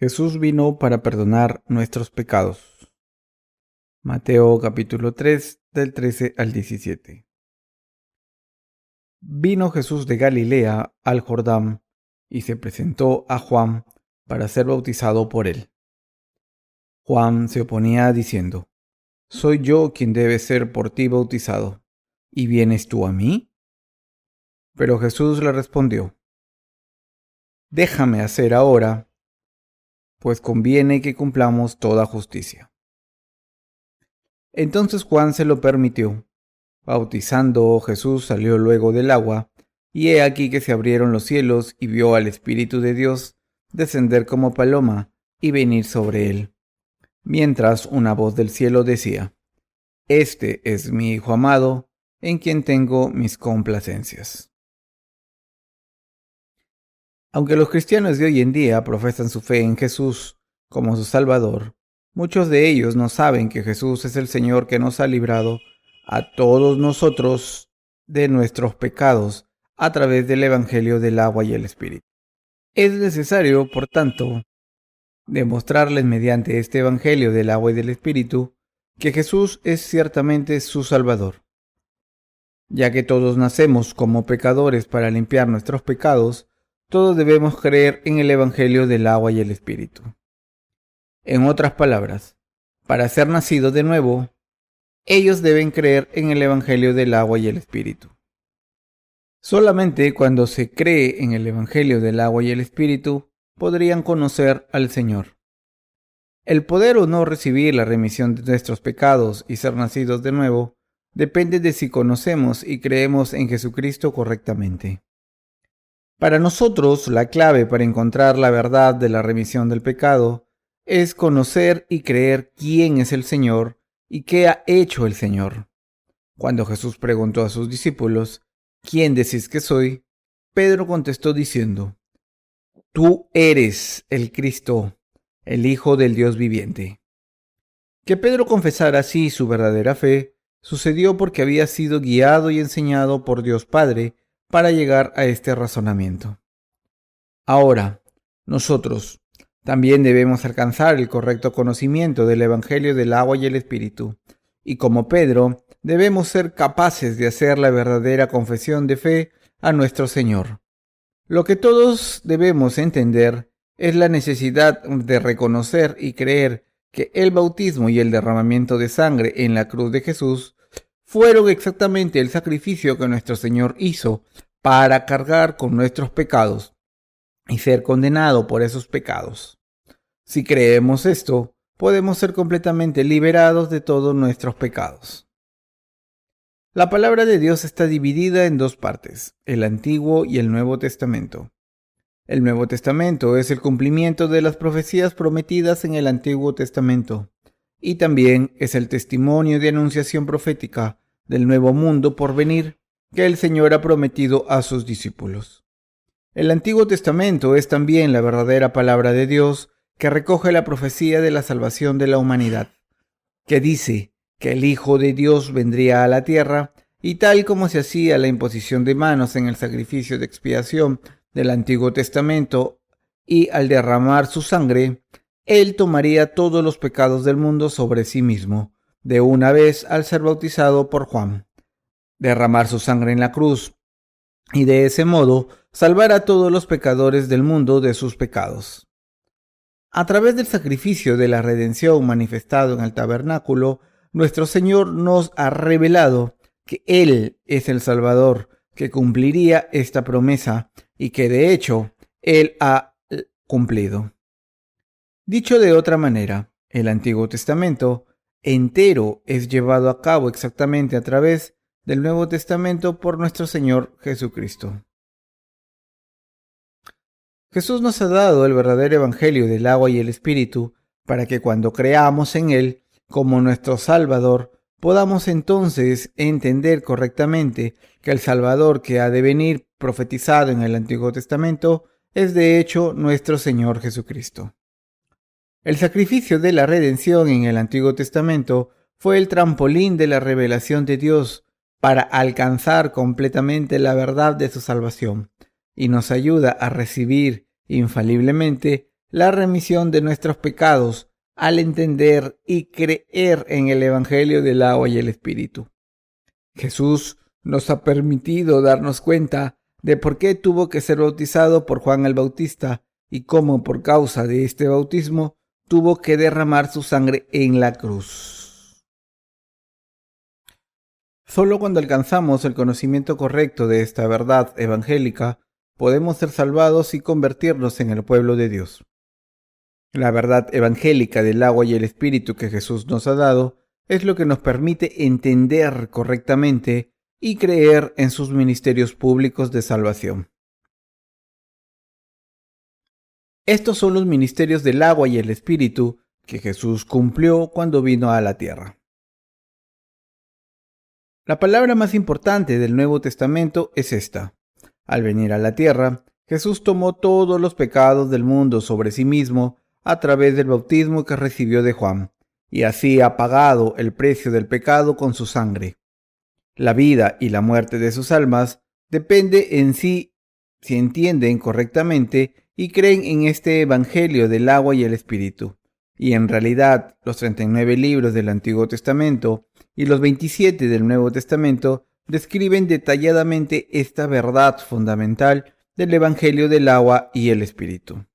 Jesús vino para perdonar nuestros pecados. Mateo capítulo 3, del 13 al 17. Vino Jesús de Galilea al Jordán y se presentó a Juan para ser bautizado por él. Juan se oponía diciendo: «Soy yo quien debe ser por ti bautizado, ¿y vienes tú a mí?». Pero Jesús le respondió: «Déjame hacer ahora, pues conviene que cumplamos toda justicia». Entonces Juan se lo permitió. Bautizando, Jesús salió luego del agua, y he aquí que se abrieron los cielos y vio al Espíritu de Dios descender como paloma y venir sobre él. Mientras una voz del cielo decía: «Este es mi Hijo amado, en quien tengo mis complacencias». Aunque los cristianos de hoy en día profesan su fe en Jesús como su Salvador, muchos de ellos no saben que Jesús es el Señor que nos ha librado a todos nosotros de nuestros pecados a través del Evangelio del agua y el Espíritu. Es necesario, por tanto, demostrarles mediante este Evangelio del agua y del Espíritu que Jesús es ciertamente su Salvador. Ya que todos nacemos como pecadores para limpiar nuestros pecados, todos debemos creer en el Evangelio del agua y el Espíritu. En otras palabras, para ser nacidos de nuevo, ellos deben creer en el Evangelio del agua y el Espíritu. Solamente cuando se cree en el Evangelio del agua y el Espíritu, podrían conocer al Señor. El poder o no recibir la remisión de nuestros pecados y ser nacidos de nuevo depende de si conocemos y creemos en Jesucristo correctamente. Para nosotros, la clave para encontrar la verdad de la remisión del pecado es conocer y creer quién es el Señor y qué ha hecho el Señor. Cuando Jesús preguntó a sus discípulos: «¿Quién decís que soy?», Pedro contestó diciendo: «Tú eres el Cristo, el Hijo del Dios viviente». Que Pedro confesara así su verdadera fe sucedió porque había sido guiado y enseñado por Dios Padre para llegar a este razonamiento. Ahora, nosotros también debemos alcanzar el correcto conocimiento del Evangelio del agua y el Espíritu, y como Pedro, debemos ser capaces de hacer la verdadera confesión de fe a nuestro Señor. Lo que todos debemos entender es la necesidad de reconocer y creer que el bautismo y el derramamiento de sangre en la cruz de Jesús fueron exactamente el sacrificio que nuestro Señor hizo para cargar con nuestros pecados y ser condenado por esos pecados. Si creemos esto, podemos ser completamente liberados de todos nuestros pecados. La palabra de Dios está dividida en dos partes, el Antiguo y el Nuevo Testamento. El Nuevo Testamento es el cumplimiento de las profecías prometidas en el Antiguo Testamento, y también es el testimonio de anunciación profética del nuevo mundo por venir que el Señor ha prometido a sus discípulos. El Antiguo Testamento es también la verdadera palabra de Dios que recoge la profecía de la salvación de la humanidad, que dice que el Hijo de Dios vendría a la tierra y tal como se hacía la imposición de manos en el sacrificio de expiación del Antiguo Testamento y al derramar su sangre, Él tomaría todos los pecados del mundo sobre sí mismo, de una vez al ser bautizado por Juan, derramar su sangre en la cruz y de ese modo salvar a todos los pecadores del mundo de sus pecados. A través del sacrificio de la redención manifestado en el tabernáculo, nuestro Señor nos ha revelado que Él es el Salvador que cumpliría esta promesa y que de hecho Él ha cumplido. Dicho de otra manera, el Antiguo Testamento entero es llevado a cabo exactamente a través del Nuevo Testamento por nuestro Señor Jesucristo. Jesús nos ha dado el verdadero Evangelio del agua y el Espíritu para que cuando creamos en Él como nuestro Salvador, podamos entonces entender correctamente que el Salvador que ha de venir profetizado en el Antiguo Testamento es de hecho nuestro Señor Jesucristo. El sacrificio de la redención en el Antiguo Testamento fue el trampolín de la revelación de Dios para alcanzar completamente la verdad de su salvación y nos ayuda a recibir infaliblemente la remisión de nuestros pecados al entender y creer en el Evangelio del agua y el Espíritu. Jesús nos ha permitido darnos cuenta de por qué tuvo que ser bautizado por Juan el Bautista y cómo por causa de este bautismo tuvo que derramar su sangre en la cruz. Solo cuando alcanzamos el conocimiento correcto de esta verdad evangélica, podemos ser salvados y convertirnos en el pueblo de Dios. La verdad evangélica del agua y el Espíritu que Jesús nos ha dado es lo que nos permite entender correctamente y creer en sus ministerios públicos de salvación. Estos son los ministerios del agua y el Espíritu que Jesús cumplió cuando vino a la tierra. La palabra más importante del Nuevo Testamento es esta. Al venir a la tierra, Jesús tomó todos los pecados del mundo sobre sí mismo a través del bautismo que recibió de Juan, y así ha pagado el precio del pecado con su sangre. La vida y la muerte de sus almas depende en sí si entienden correctamente y creen en este Evangelio del agua y el Espíritu. Y en realidad, los 39 libros del Antiguo Testamento y los 27 del Nuevo Testamento describen detalladamente esta verdad fundamental del Evangelio del agua y el Espíritu.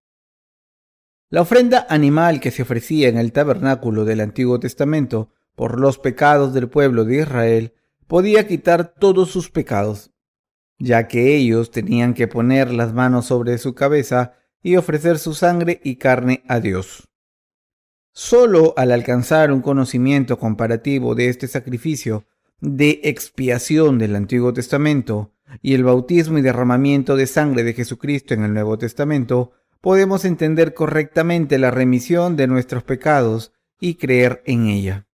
La ofrenda animal que se ofrecía en el tabernáculo del Antiguo Testamento por los pecados del pueblo de Israel podía quitar todos sus pecados, ya que ellos tenían que poner las manos sobre su cabeza y ofrecer su sangre y carne a Dios. Solo al alcanzar un conocimiento comparativo de este sacrificio de expiación del Antiguo Testamento y el bautismo y derramamiento de sangre de Jesucristo en el Nuevo Testamento, podemos entender correctamente la remisión de nuestros pecados y creer en ella.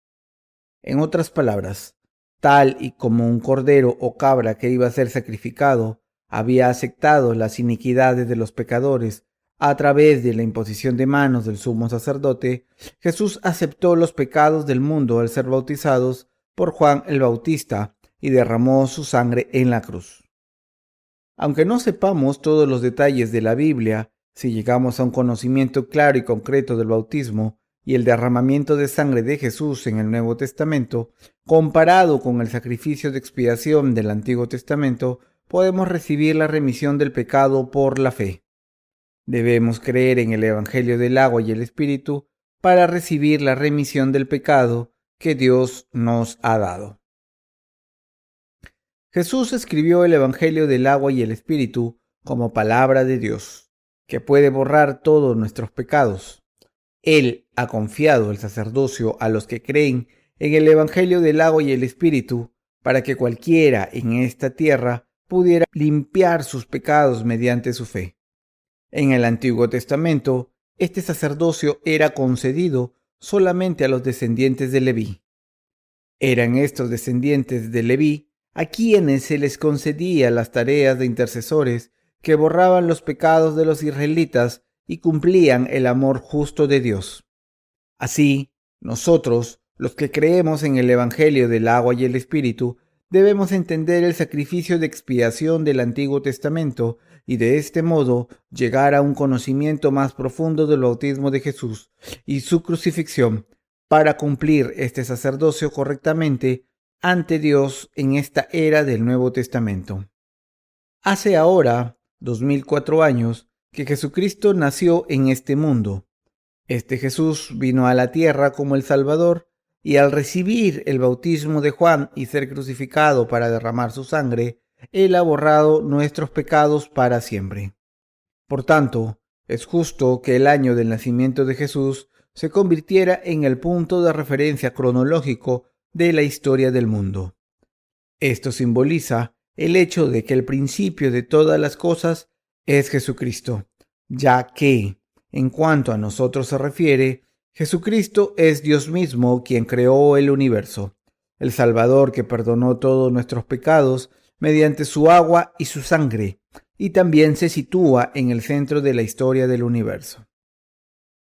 En otras palabras, tal y como un cordero o cabra que iba a ser sacrificado había aceptado las iniquidades de los pecadores a través de la imposición de manos del sumo sacerdote, Jesús aceptó los pecados del mundo al ser bautizados por Juan el Bautista y derramó su sangre en la cruz. Aunque no sepamos todos los detalles de la Biblia, si llegamos a un conocimiento claro y concreto del bautismo y el derramamiento de sangre de Jesús en el Nuevo Testamento, comparado con el sacrificio de expiación del Antiguo Testamento, podemos recibir la remisión del pecado por la fe. Debemos creer en el Evangelio del agua y el Espíritu para recibir la remisión del pecado que Dios nos ha dado. Jesús escribió el Evangelio del agua y el Espíritu como palabra de Dios, que puede borrar todos nuestros pecados. Él ha confiado el sacerdocio a los que creen en el Evangelio del agua y el Espíritu para que cualquiera en esta tierra pudiera limpiar sus pecados mediante su fe. En el Antiguo Testamento, este sacerdocio era concedido solamente a los descendientes de Leví. Eran estos descendientes de Leví a quienes se les concedía las tareas de intercesores que borraban los pecados de los israelitas y cumplían el amor justo de Dios. Así, nosotros, los que creemos en el Evangelio del agua y el Espíritu, debemos entender el sacrificio de expiación del Antiguo Testamento y de este modo llegar a un conocimiento más profundo del bautismo de Jesús y su crucifixión para cumplir este sacerdocio correctamente ante Dios en esta era del Nuevo Testamento. Hace ahora 2004 años que Jesucristo nació en este mundo. Este Jesús vino a la tierra como el Salvador y al recibir el bautismo de Juan y ser crucificado para derramar su sangre, Él ha borrado nuestros pecados para siempre. Por tanto, es justo que el año del nacimiento de Jesús se convirtiera en el punto de referencia cronológico de la historia del mundo. Esto simboliza el hecho de que el principio de todas las cosas es Jesucristo, ya que, en cuanto a nosotros se refiere, Jesucristo es Dios mismo quien creó el universo, el Salvador que perdonó todos nuestros pecados mediante su agua y su sangre, y también se sitúa en el centro de la historia del universo.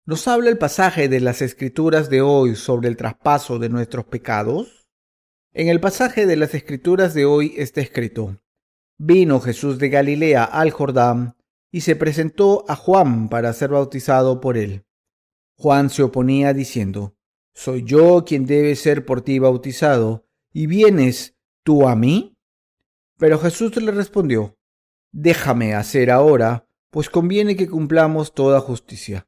¿Nos habla el pasaje de las Escrituras de hoy sobre el traspaso de nuestros pecados? En el pasaje de las Escrituras de hoy está escrito: Vino Jesús de Galilea al Jordán y se presentó a Juan para ser bautizado por él. Juan se oponía diciendo: ¿Soy yo quien debe ser por ti bautizado, y vienes tú a mí? Pero Jesús le respondió: Déjame hacer ahora, pues conviene que cumplamos toda justicia.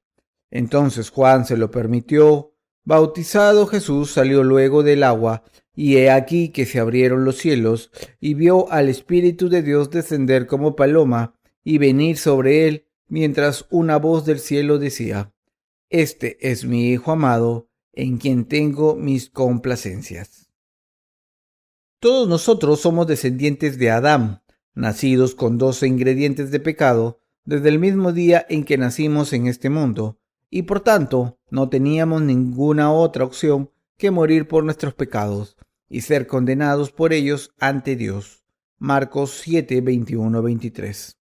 Entonces Juan se lo permitió. Bautizado Jesús salió luego del agua, y he aquí que se abrieron los cielos, y vio al Espíritu de Dios descender como paloma y venir sobre él, mientras una voz del cielo decía: Este es mi Hijo amado, en quien tengo mis complacencias. Todos nosotros somos descendientes de Adán, nacidos con 12 ingredientes de pecado desde el mismo día en que nacimos en este mundo, y por tanto no teníamos ninguna otra opción que morir por nuestros pecados y ser condenados por ellos ante Dios. Marcos 7, 21-23.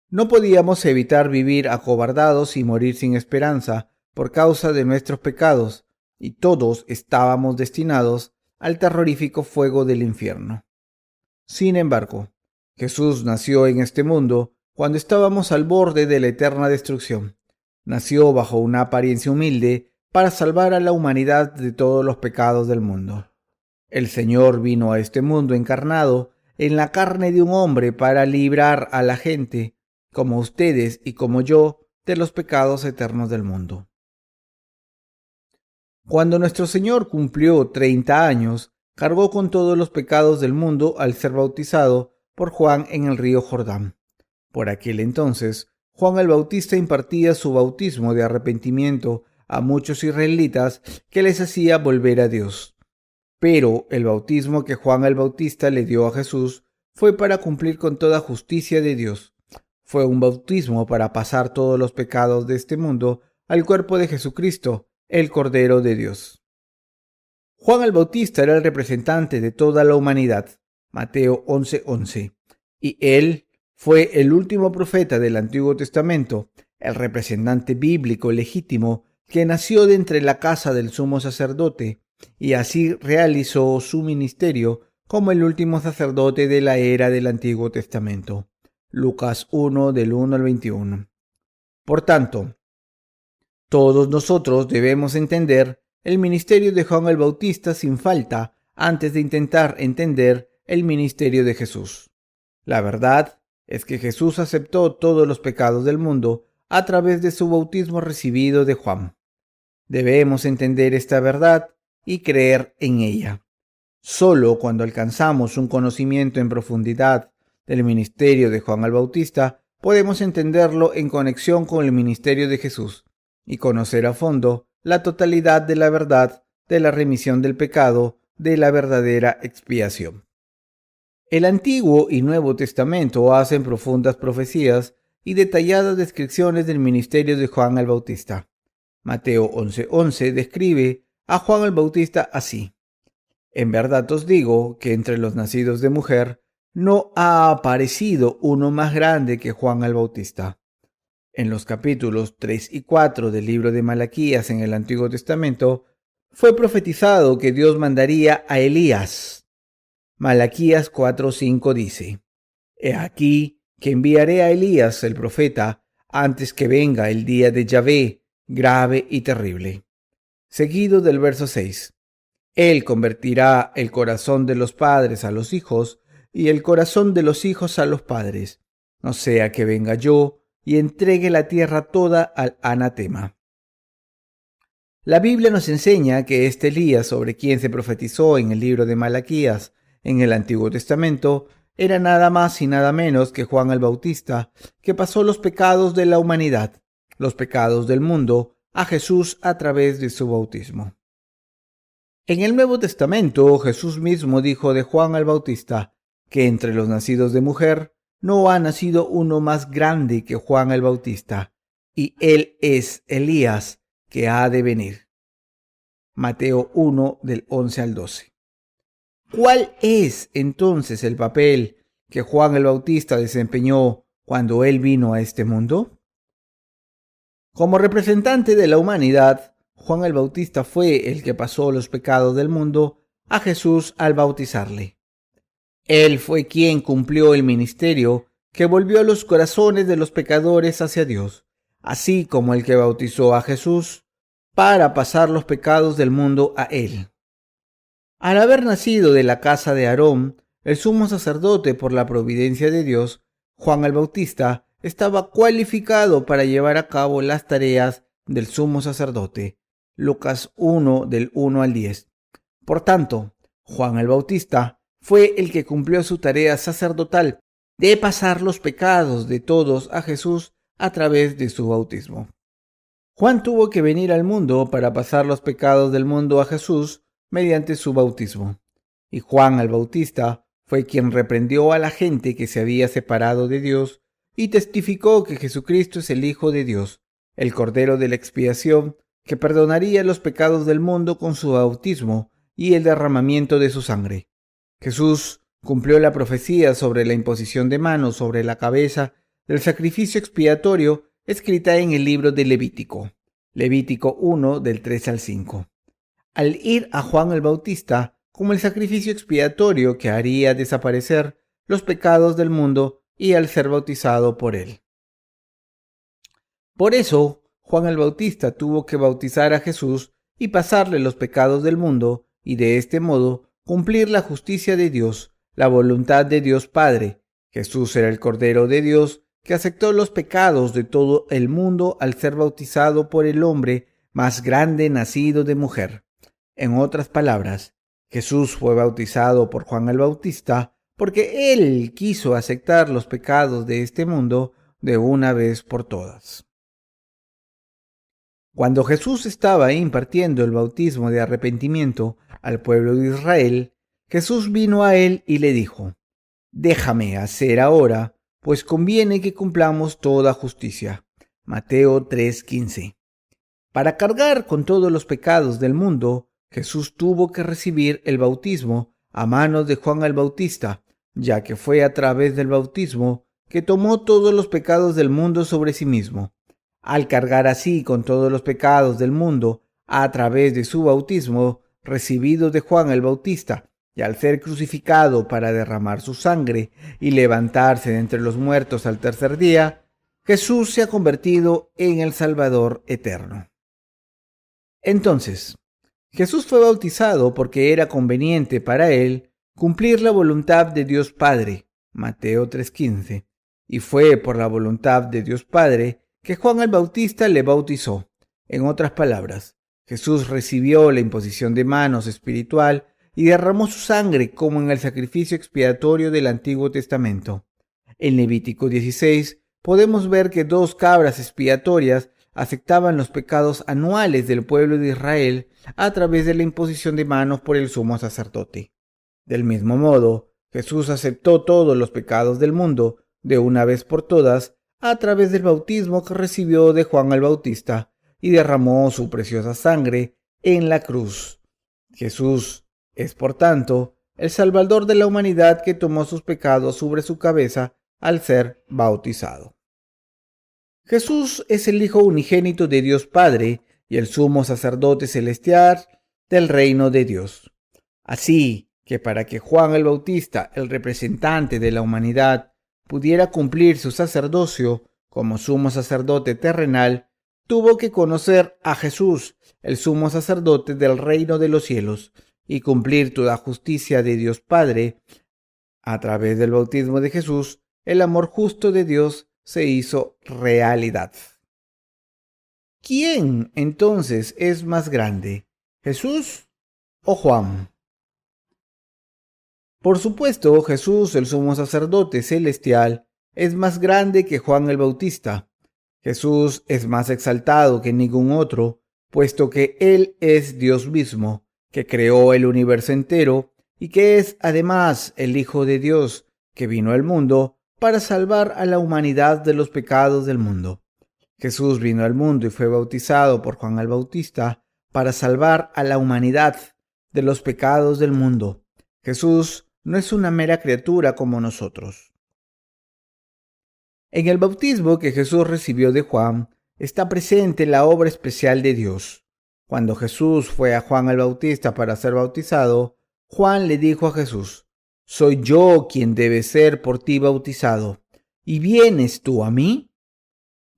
No podíamos evitar vivir acobardados y morir sin esperanza por causa de nuestros pecados, y todos estábamos destinados al terrorífico fuego del infierno. Sin embargo, Jesús nació en este mundo cuando estábamos al borde de la eterna destrucción. Nació bajo una apariencia humilde para salvar a la humanidad de todos los pecados del mundo. El Señor vino a este mundo encarnado en la carne de un hombre para librar a la gente, como ustedes y como yo, de los pecados eternos del mundo. Cuando nuestro Señor cumplió 30 años, cargó con todos los pecados del mundo al ser bautizado por Juan en el río Jordán. Por aquel entonces, Juan el Bautista impartía su bautismo de arrepentimiento a muchos israelitas que les hacía volver a Dios. Pero el bautismo que Juan el Bautista le dio a Jesús fue para cumplir con toda justicia de Dios. Fue un bautismo para pasar todos los pecados de este mundo al cuerpo de Jesucristo, el Cordero de Dios. Juan el Bautista era el representante de toda la humanidad, Mateo 11:11, y él fue el último profeta del Antiguo Testamento, el representante bíblico legítimo que nació de entre la casa del sumo sacerdote, y así realizó su ministerio como el último sacerdote de la era del Antiguo Testamento. Lucas 1, del 1 al 21. Por tanto, todos nosotros debemos entender el ministerio de Juan el Bautista sin falta antes de intentar entender el ministerio de Jesús. La verdad es que Jesús aceptó todos los pecados del mundo a través de su bautismo recibido de Juan. Debemos entender esta verdad y creer en ella. Solo cuando alcanzamos un conocimiento en profundidad del ministerio de Juan el Bautista podemos entenderlo en conexión con el ministerio de Jesús y conocer a fondo la totalidad de la verdad de la remisión del pecado, de la verdadera expiación. El Antiguo y Nuevo Testamento hacen profundas profecías y detalladas descripciones del ministerio de Juan el Bautista. Mateo 11:11 describe a Juan el Bautista así: En verdad os digo que entre los nacidos de mujer no ha aparecido uno más grande que Juan el Bautista. En los capítulos 3 y 4 del libro de Malaquías en el Antiguo Testamento fue profetizado que Dios mandaría a Elías. Malaquías 4:5 dice: He aquí que enviaré a Elías el profeta antes que venga el día de Yahvé, grave y terrible. Seguido del verso 6. Él convertirá el corazón de los padres a los hijos y el corazón de los hijos a los padres, no sea que venga yo y entregue la tierra toda al anatema. La Biblia nos enseña que este Elías, sobre quien se profetizó en el libro de Malaquías en el Antiguo Testamento, era nada más y nada menos que Juan el Bautista, que pasó los pecados de la humanidad, los pecados del mundo, a Jesús a través de su bautismo. En el Nuevo Testamento, Jesús mismo dijo de Juan el Bautista que entre los nacidos de mujer no ha nacido uno más grande que Juan el Bautista, y él es Elías que ha de venir. Mateo 1, del 11 al 12. ¿Cuál es entonces el papel que Juan el Bautista desempeñó cuando él vino a este mundo? Como representante de la humanidad, Juan el Bautista fue el que pasó los pecados del mundo a Jesús al bautizarle. Él fue quien cumplió el ministerio que volvió los corazones de los pecadores hacia Dios, así como el que bautizó a Jesús para pasar los pecados del mundo a él. Al haber nacido de la casa de Aarón, el sumo sacerdote por la providencia de Dios, Juan el Bautista estaba cualificado para llevar a cabo las tareas del sumo sacerdote. Lucas 1 del 1 al 10. Por tanto, Juan el Bautista fue el que cumplió su tarea sacerdotal de pasar los pecados de todos a Jesús a través de su bautismo. Juan tuvo que venir al mundo para pasar los pecados del mundo a Jesús mediante su bautismo. Y Juan el Bautista fue quien reprendió a la gente que se había separado de Dios y testificó que Jesucristo es el Hijo de Dios, el Cordero de la expiación, que perdonaría los pecados del mundo con su bautismo y el derramamiento de su sangre. Jesús cumplió la profecía sobre la imposición de manos sobre la cabeza del sacrificio expiatorio escrita en el libro de Levítico, Levítico 1 del 3 al 5. Al ir a Juan el Bautista como el sacrificio expiatorio que haría desaparecer los pecados del mundo y al ser bautizado por él. Por eso, Juan el Bautista tuvo que bautizar a Jesús y pasarle los pecados del mundo y de este modo cumplir la justicia de Dios, la voluntad de Dios Padre. Jesús era el Cordero de Dios que aceptó los pecados de todo el mundo al ser bautizado por el hombre más grande nacido de mujer. En otras palabras, Jesús fue bautizado por Juan el Bautista porque él quiso aceptar los pecados de este mundo de una vez por todas. Cuando Jesús estaba impartiendo el bautismo de arrepentimiento al pueblo de Israel, Jesús vino a él y le dijo: «Déjame hacer ahora, pues conviene que cumplamos toda justicia». Mateo 3:15. Para cargar con todos los pecados del mundo, Jesús tuvo que recibir el bautismo a manos de Juan el Bautista, ya que fue a través del bautismo que tomó todos los pecados del mundo sobre sí mismo. Al cargar así con todos los pecados del mundo a través de su bautismo recibido de Juan el Bautista, y al ser crucificado para derramar su sangre y levantarse de entre los muertos al tercer día, Jesús se ha convertido en el Salvador eterno. Entonces, Jesús fue bautizado porque era conveniente para él cumplir la voluntad de Dios Padre, Mateo 3:15, y fue por la voluntad de Dios Padre que Juan el Bautista le bautizó. En otras palabras, Jesús recibió la imposición de manos espiritual y derramó su sangre como en el sacrificio expiatorio del Antiguo Testamento. En Levítico 16 podemos ver que 2 cabras expiatorias aceptaban los pecados anuales del pueblo de Israel a través de la imposición de manos por el sumo sacerdote. Del mismo modo, Jesús aceptó todos los pecados del mundo de una vez por todas a través del bautismo que recibió de Juan el Bautista y derramó su preciosa sangre en la cruz. Jesús es, por tanto, el Salvador de la humanidad que tomó sus pecados sobre su cabeza al ser bautizado. Jesús es el Hijo unigénito de Dios Padre y el sumo sacerdote celestial del reino de Dios. Así que para que Juan el Bautista, el representante de la humanidad, pudiera cumplir su sacerdocio como sumo sacerdote terrenal, tuvo que conocer a Jesús, el sumo sacerdote del reino de los cielos, y cumplir toda justicia de Dios Padre. A través del bautismo de Jesús, el amor justo de Dios se hizo realidad. ¿Quién entonces es más grande, Jesús o Juan? Por supuesto, Jesús, el sumo sacerdote celestial, es más grande que Juan el Bautista. Jesús es más exaltado que ningún otro, puesto que Él es Dios mismo, que creó el universo entero y que es además el Hijo de Dios, que vino al mundo para salvar a la humanidad de los pecados del mundo. Jesús vino al mundo y fue bautizado por Juan el Bautista para salvar a la humanidad de los pecados del mundo. Jesús no es una mera criatura como nosotros. En el bautismo que Jesús recibió de Juan está presente la obra especial de Dios. Cuando Jesús fue a Juan el Bautista para ser bautizado, Juan le dijo a Jesús: «Soy yo quien debe ser por ti bautizado». ¿y vienes tú a mí?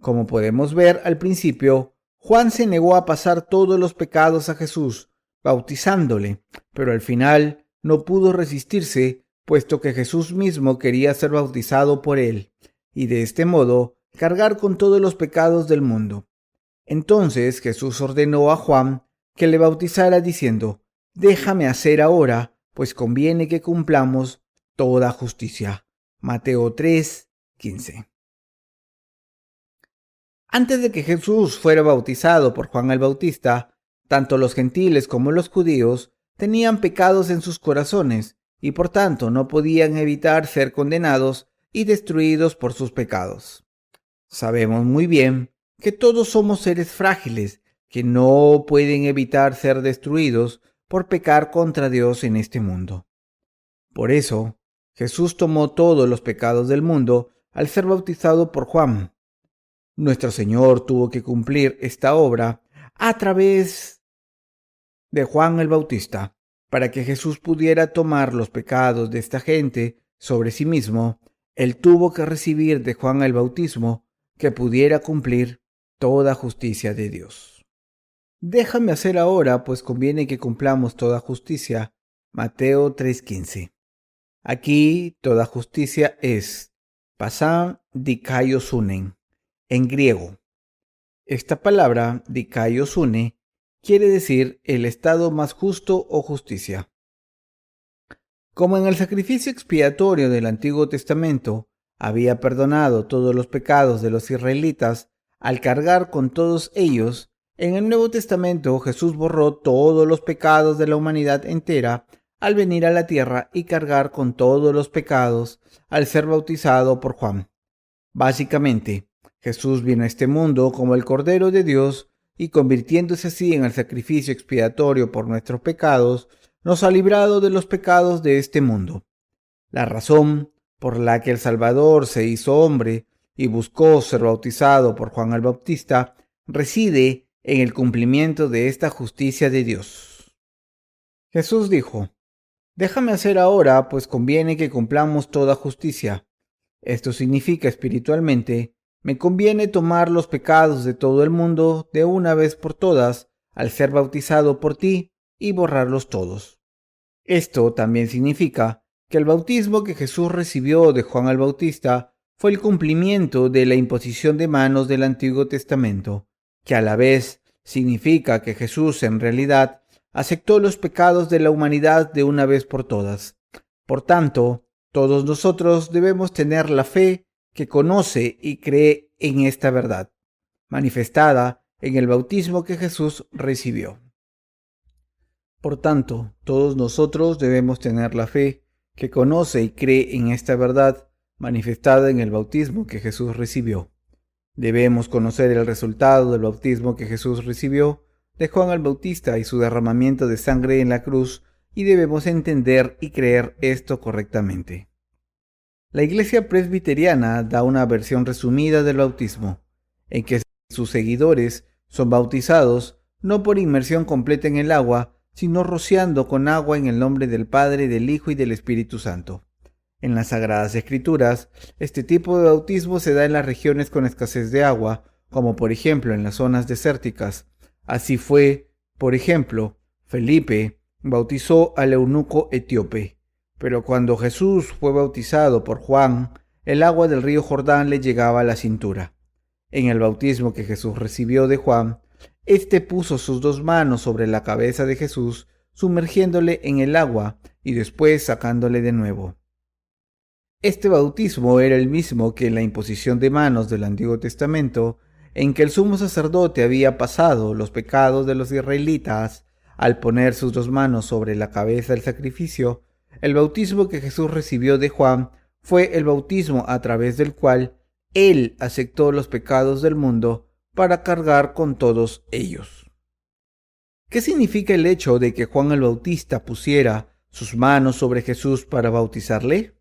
Como podemos ver al principio, Juan se negó a pasar todos los pecados a Jesús, bautizándole, pero al final no pudo resistirse, puesto que Jesús mismo quería ser bautizado por él, y de este modo cargar con todos los pecados del mundo. Entonces Jesús ordenó a Juan que le bautizara diciendo: «Déjame hacer ahora, pues conviene que cumplamos toda justicia». Mateo 3:15. Antes de que Jesús fuera bautizado por Juan el Bautista, tanto los gentiles como los judíos tenían pecados en sus corazones y por tanto no podían evitar ser condenados y destruidos por sus pecados. Sabemos muy bien que todos somos seres frágiles que no pueden evitar ser destruidos por pecar contra Dios en este mundo. Por eso, Jesús tomó todos los pecados del mundo al ser bautizado por Juan. Nuestro Señor tuvo que cumplir esta obra a través de Juan el Bautista, para que Jesús pudiera tomar los pecados de esta gente sobre sí mismo. Él tuvo que recibir de Juan el bautismo que pudiera cumplir toda justicia de Dios. Déjame hacer ahora, pues conviene que cumplamos toda justicia. Mateo 3:15. Aquí toda justicia es pasan dikaiosune en griego. Esta palabra dikaiosune quiere decir el estado más justo o justicia. Como en el sacrificio expiatorio del Antiguo Testamento había perdonado todos los pecados de los israelitas al cargar con todos ellos, en el Nuevo Testamento Jesús borró todos los pecados de la humanidad entera al venir a la tierra y cargar con todos los pecados al ser bautizado por Juan. Básicamente, Jesús vino a este mundo como el Cordero de Dios y convirtiéndose así en el sacrificio expiatorio por nuestros pecados, nos ha librado de los pecados de este mundo. La razón por la que el Salvador se hizo hombre y buscó ser bautizado por Juan el Bautista reside en el cumplimiento de esta justicia de Dios. Jesús dijo: «Déjame hacer ahora, pues conviene que cumplamos toda justicia». Esto significa espiritualmente: me conviene tomar los pecados de todo el mundo de una vez por todas al ser bautizado por ti y borrarlos todos. Esto también significa que el bautismo que Jesús recibió de Juan el Bautista fue el cumplimiento de la imposición de manos del Antiguo Testamento, que a la vez significa que Jesús en realidad aceptó los pecados de la humanidad de una vez por todas. Por tanto, todos nosotros debemos tener la fe que conoce y cree en esta verdad, manifestada en el bautismo que Jesús recibió. Por tanto, todos nosotros debemos tener la fe que conoce y cree en esta verdad, manifestada en el bautismo que Jesús recibió. Debemos conocer el resultado del bautismo que Jesús recibió de Juan el Bautista y su derramamiento de sangre en la cruz, y debemos entender y creer esto correctamente. La Iglesia Presbiteriana da una versión resumida del bautismo, en que sus seguidores son bautizados no por inmersión completa en el agua, sino rociando con agua en el nombre del Padre, del Hijo y del Espíritu Santo. En las Sagradas Escrituras, este tipo de bautismo se da en las regiones con escasez de agua, como por ejemplo en las zonas desérticas. Así fue, por ejemplo, Felipe bautizó al eunuco etíope, pero cuando Jesús fue bautizado por Juan, el agua del río Jordán le llegaba a la cintura. En el bautismo que Jesús recibió de Juan, éste puso sus dos manos sobre la cabeza de Jesús, sumergiéndole en el agua y después sacándole de nuevo. Este bautismo era el mismo que en la imposición de manos del Antiguo Testamento, en que el sumo sacerdote había pasado los pecados de los israelitas al poner sus dos manos sobre la cabeza del sacrificio. El bautismo que Jesús recibió de Juan fue el bautismo a través del cual él aceptó los pecados del mundo para cargar con todos ellos. ¿Qué significa el hecho de que Juan el Bautista pusiera sus manos sobre Jesús para bautizarle?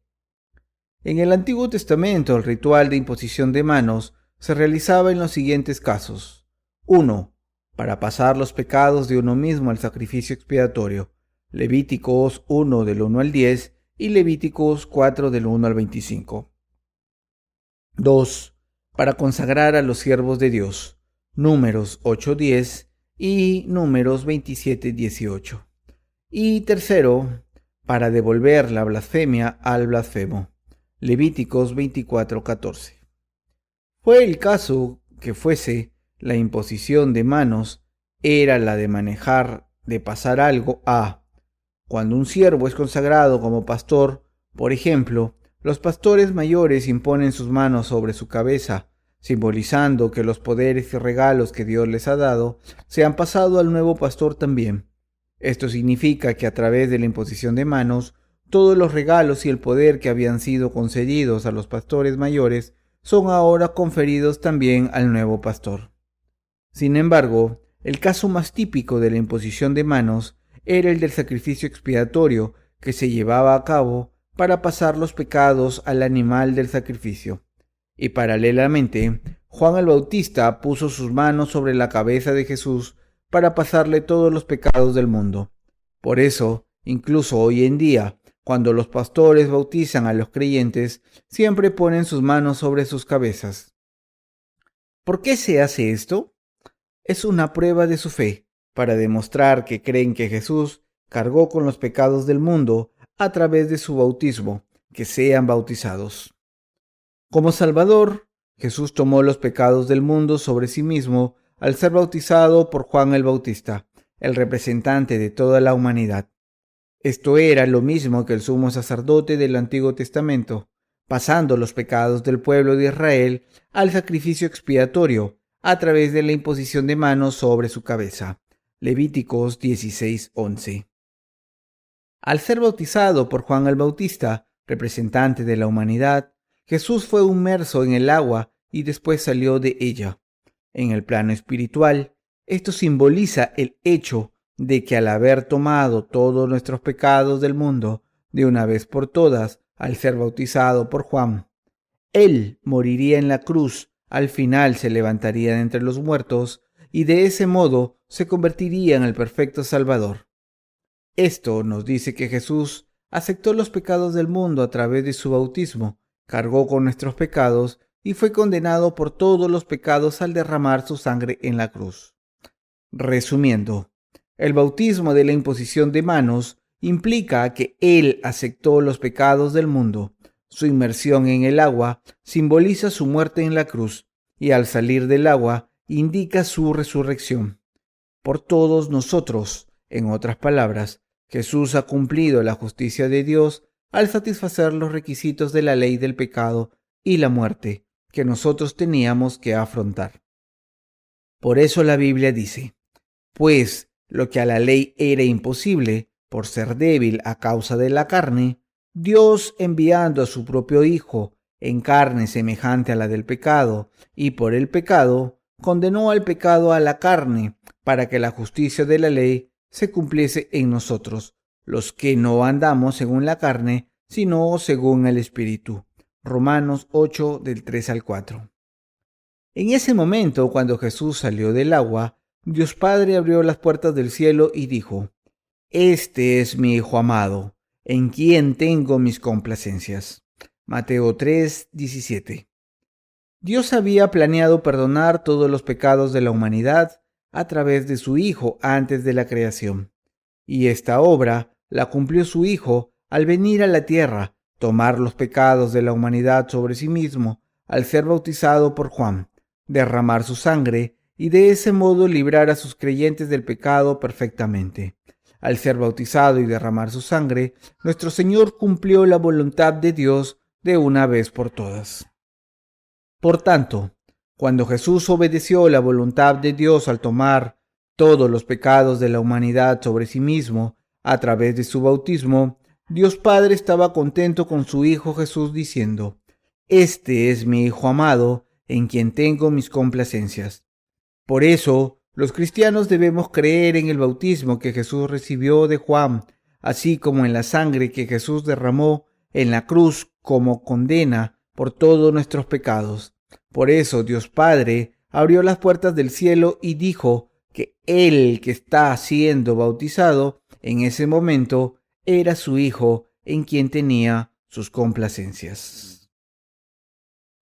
En el Antiguo Testamento, el ritual de imposición de manos se realizaba en los siguientes casos. 1. Para pasar los pecados de uno mismo al sacrificio expiatorio. Levíticos 1 del 1 al 10 y Levíticos 4 del 1 al 25. 2. Para consagrar a los siervos de Dios. Números 8:10 y Números 27:18. Y tercero, para devolver la blasfemia al blasfemo. Levíticos 24:14. Fue el caso que fuese, la imposición de manos era la de manejar, de pasar algo a. Cuando un siervo es consagrado como pastor, por ejemplo, los pastores mayores imponen sus manos sobre su cabeza, simbolizando que los poderes y regalos que Dios les ha dado se han pasado al nuevo pastor también. Esto significa que a través de la imposición de manos, todos los regalos y el poder que habían sido concedidos a los pastores mayores son ahora conferidos también al nuevo pastor. Sin embargo, el caso más típico de la imposición de manos era el del sacrificio expiatorio que se llevaba a cabo para pasar los pecados al animal del sacrificio. Y paralelamente, Juan el Bautista puso sus manos sobre la cabeza de Jesús para pasarle todos los pecados del mundo. Por eso, incluso hoy en día, cuando los pastores bautizan a los creyentes, siempre ponen sus manos sobre sus cabezas. ¿Por qué se hace esto? Es una prueba de su fe, para demostrar que creen que Jesús cargó con los pecados del mundo a través de su bautismo, que sean bautizados. Como Salvador, Jesús tomó los pecados del mundo sobre sí mismo al ser bautizado por Juan el Bautista, el representante de toda la humanidad. Esto era lo mismo que el sumo sacerdote del Antiguo Testamento, pasando los pecados del pueblo de Israel al sacrificio expiatorio a través de la imposición de manos sobre su cabeza. Levíticos 16:11. Al ser bautizado por Juan el Bautista, representante de la humanidad, Jesús fue inmerso en el agua y después salió de ella. En el plano espiritual, esto simboliza el hecho de que al haber tomado todos nuestros pecados del mundo de una vez por todas, al ser bautizado por Juan, Él moriría en la cruz, al final se levantaría de entre los muertos y de ese modo se convertiría en el perfecto Salvador. Esto nos dice que Jesús aceptó los pecados del mundo a través de su bautismo, cargó con nuestros pecados y fue condenado por todos los pecados al derramar su sangre en la cruz. Resumiendo, el bautismo de la imposición de manos implica que Él aceptó los pecados del mundo. Su inmersión en el agua simboliza su muerte en la cruz y al salir del agua indica su resurrección. Por todos nosotros, en otras palabras, Jesús ha cumplido la justicia de Dios al satisfacer los requisitos de la ley del pecado y la muerte que nosotros teníamos que afrontar. Por eso la Biblia dice, pues lo que a la ley era imposible, por ser débil a causa de la carne, Dios enviando a su propio Hijo en carne semejante a la del pecado, y por el pecado, condenó al pecado a la carne, para que la justicia de la ley se cumpliese en nosotros, los que no andamos según la carne, sino según el Espíritu. Romanos 8, del 3 al 4. En ese momento, cuando Jesús salió del agua, Dios Padre abrió las puertas del cielo y dijo, Este es mi Hijo amado, en quien tengo mis complacencias. Mateo 3:17. Dios había planeado perdonar todos los pecados de la humanidad a través de su Hijo antes de la creación. Y esta obra la cumplió su Hijo al venir a la tierra, tomar los pecados de la humanidad sobre sí mismo, al ser bautizado por Juan, derramar su sangre y de ese modo librar a sus creyentes del pecado perfectamente. Al ser bautizado y derramar su sangre, nuestro Señor cumplió la voluntad de Dios de una vez por todas. Por tanto, cuando Jesús obedeció la voluntad de Dios al tomar todos los pecados de la humanidad sobre sí mismo a través de su bautismo, Dios Padre estaba contento con su Hijo Jesús diciendo, Este es mi Hijo amado, en quien tengo mis complacencias. Por eso, los cristianos debemos creer en el bautismo que Jesús recibió de Juan, así como en la sangre que Jesús derramó en la cruz como condena por todos nuestros pecados. Por eso Dios Padre abrió las puertas del cielo y dijo que el que está siendo bautizado en ese momento era su Hijo en quien tenía sus complacencias.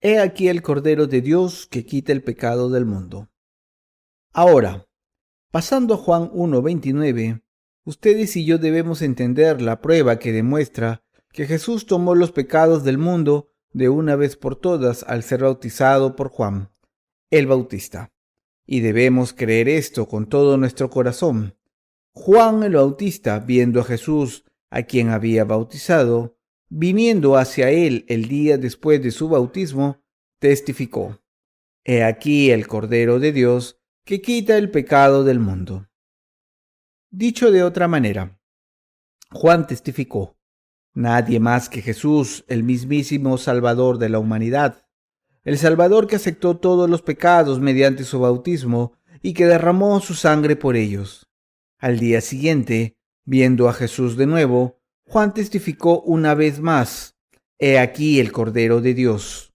He aquí el Cordero de Dios que quita el pecado del mundo. Ahora, pasando a Juan 1:29, ustedes y yo debemos entender la prueba que demuestra que Jesús tomó los pecados del mundo de una vez por todas al ser bautizado por Juan, el Bautista. Y debemos creer esto con todo nuestro corazón. Juan el Bautista, viendo a Jesús, a quien había bautizado, viniendo hacia él el día después de su bautismo, testificó: He aquí el Cordero de Dios que quita el pecado del mundo. Dicho de otra manera, Juan testificó: nadie más que Jesús, el mismísimo Salvador de la humanidad, el Salvador que aceptó todos los pecados mediante su bautismo y que derramó su sangre por ellos. Al día siguiente, viendo a Jesús de nuevo, Juan testificó una vez más: He aquí el Cordero de Dios.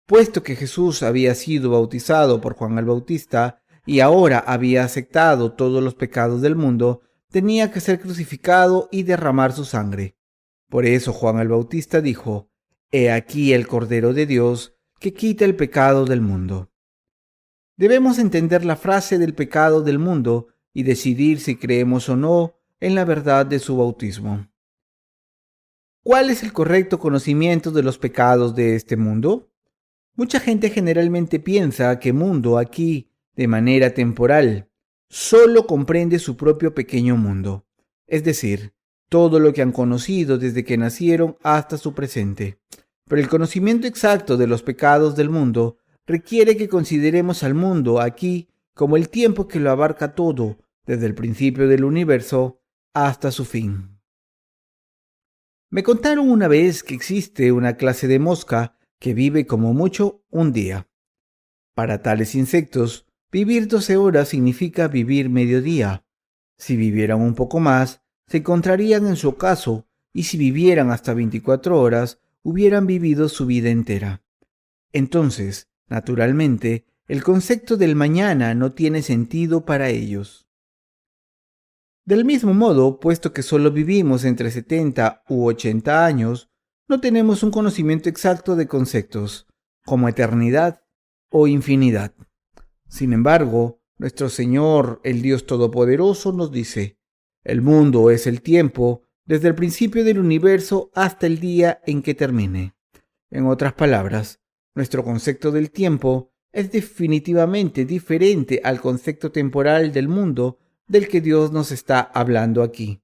Puesto que Jesús había sido bautizado por Juan el Bautista y ahora había aceptado todos los pecados del mundo, tenía que ser crucificado y derramar su sangre. Por eso Juan el Bautista dijo: He aquí el Cordero de Dios que quita el pecado del mundo. Debemos entender la frase del pecado del mundo y decidir si creemos o no en la verdad de su bautismo. ¿Cuál es el correcto conocimiento de los pecados de este mundo? Mucha gente generalmente piensa que mundo aquí, de manera temporal, solo comprende su propio pequeño mundo, es decir, todo lo que han conocido desde que nacieron hasta su presente. Pero el conocimiento exacto de los pecados del mundo requiere que consideremos al mundo aquí como el tiempo que lo abarca todo, desde el principio del universo hasta su fin. Me contaron una vez que existe una clase de mosca que vive como mucho un día. Para tales insectos, vivir 12 horas significa vivir mediodía. Si vivieran un poco más, se encontrarían en su ocaso, y si vivieran hasta 24 horas, hubieran vivido su vida entera. Entonces, naturalmente, el concepto del mañana no tiene sentido para ellos. Del mismo modo, puesto que solo vivimos entre 70 u 80 años, no tenemos un conocimiento exacto de conceptos, como eternidad o infinidad. Sin embargo, nuestro Señor, el Dios Todopoderoso, nos dice: el mundo es el tiempo desde el principio del universo hasta el día en que termine. En otras palabras, nuestro concepto del tiempo es definitivamente diferente al concepto temporal del mundo del que Dios nos está hablando aquí.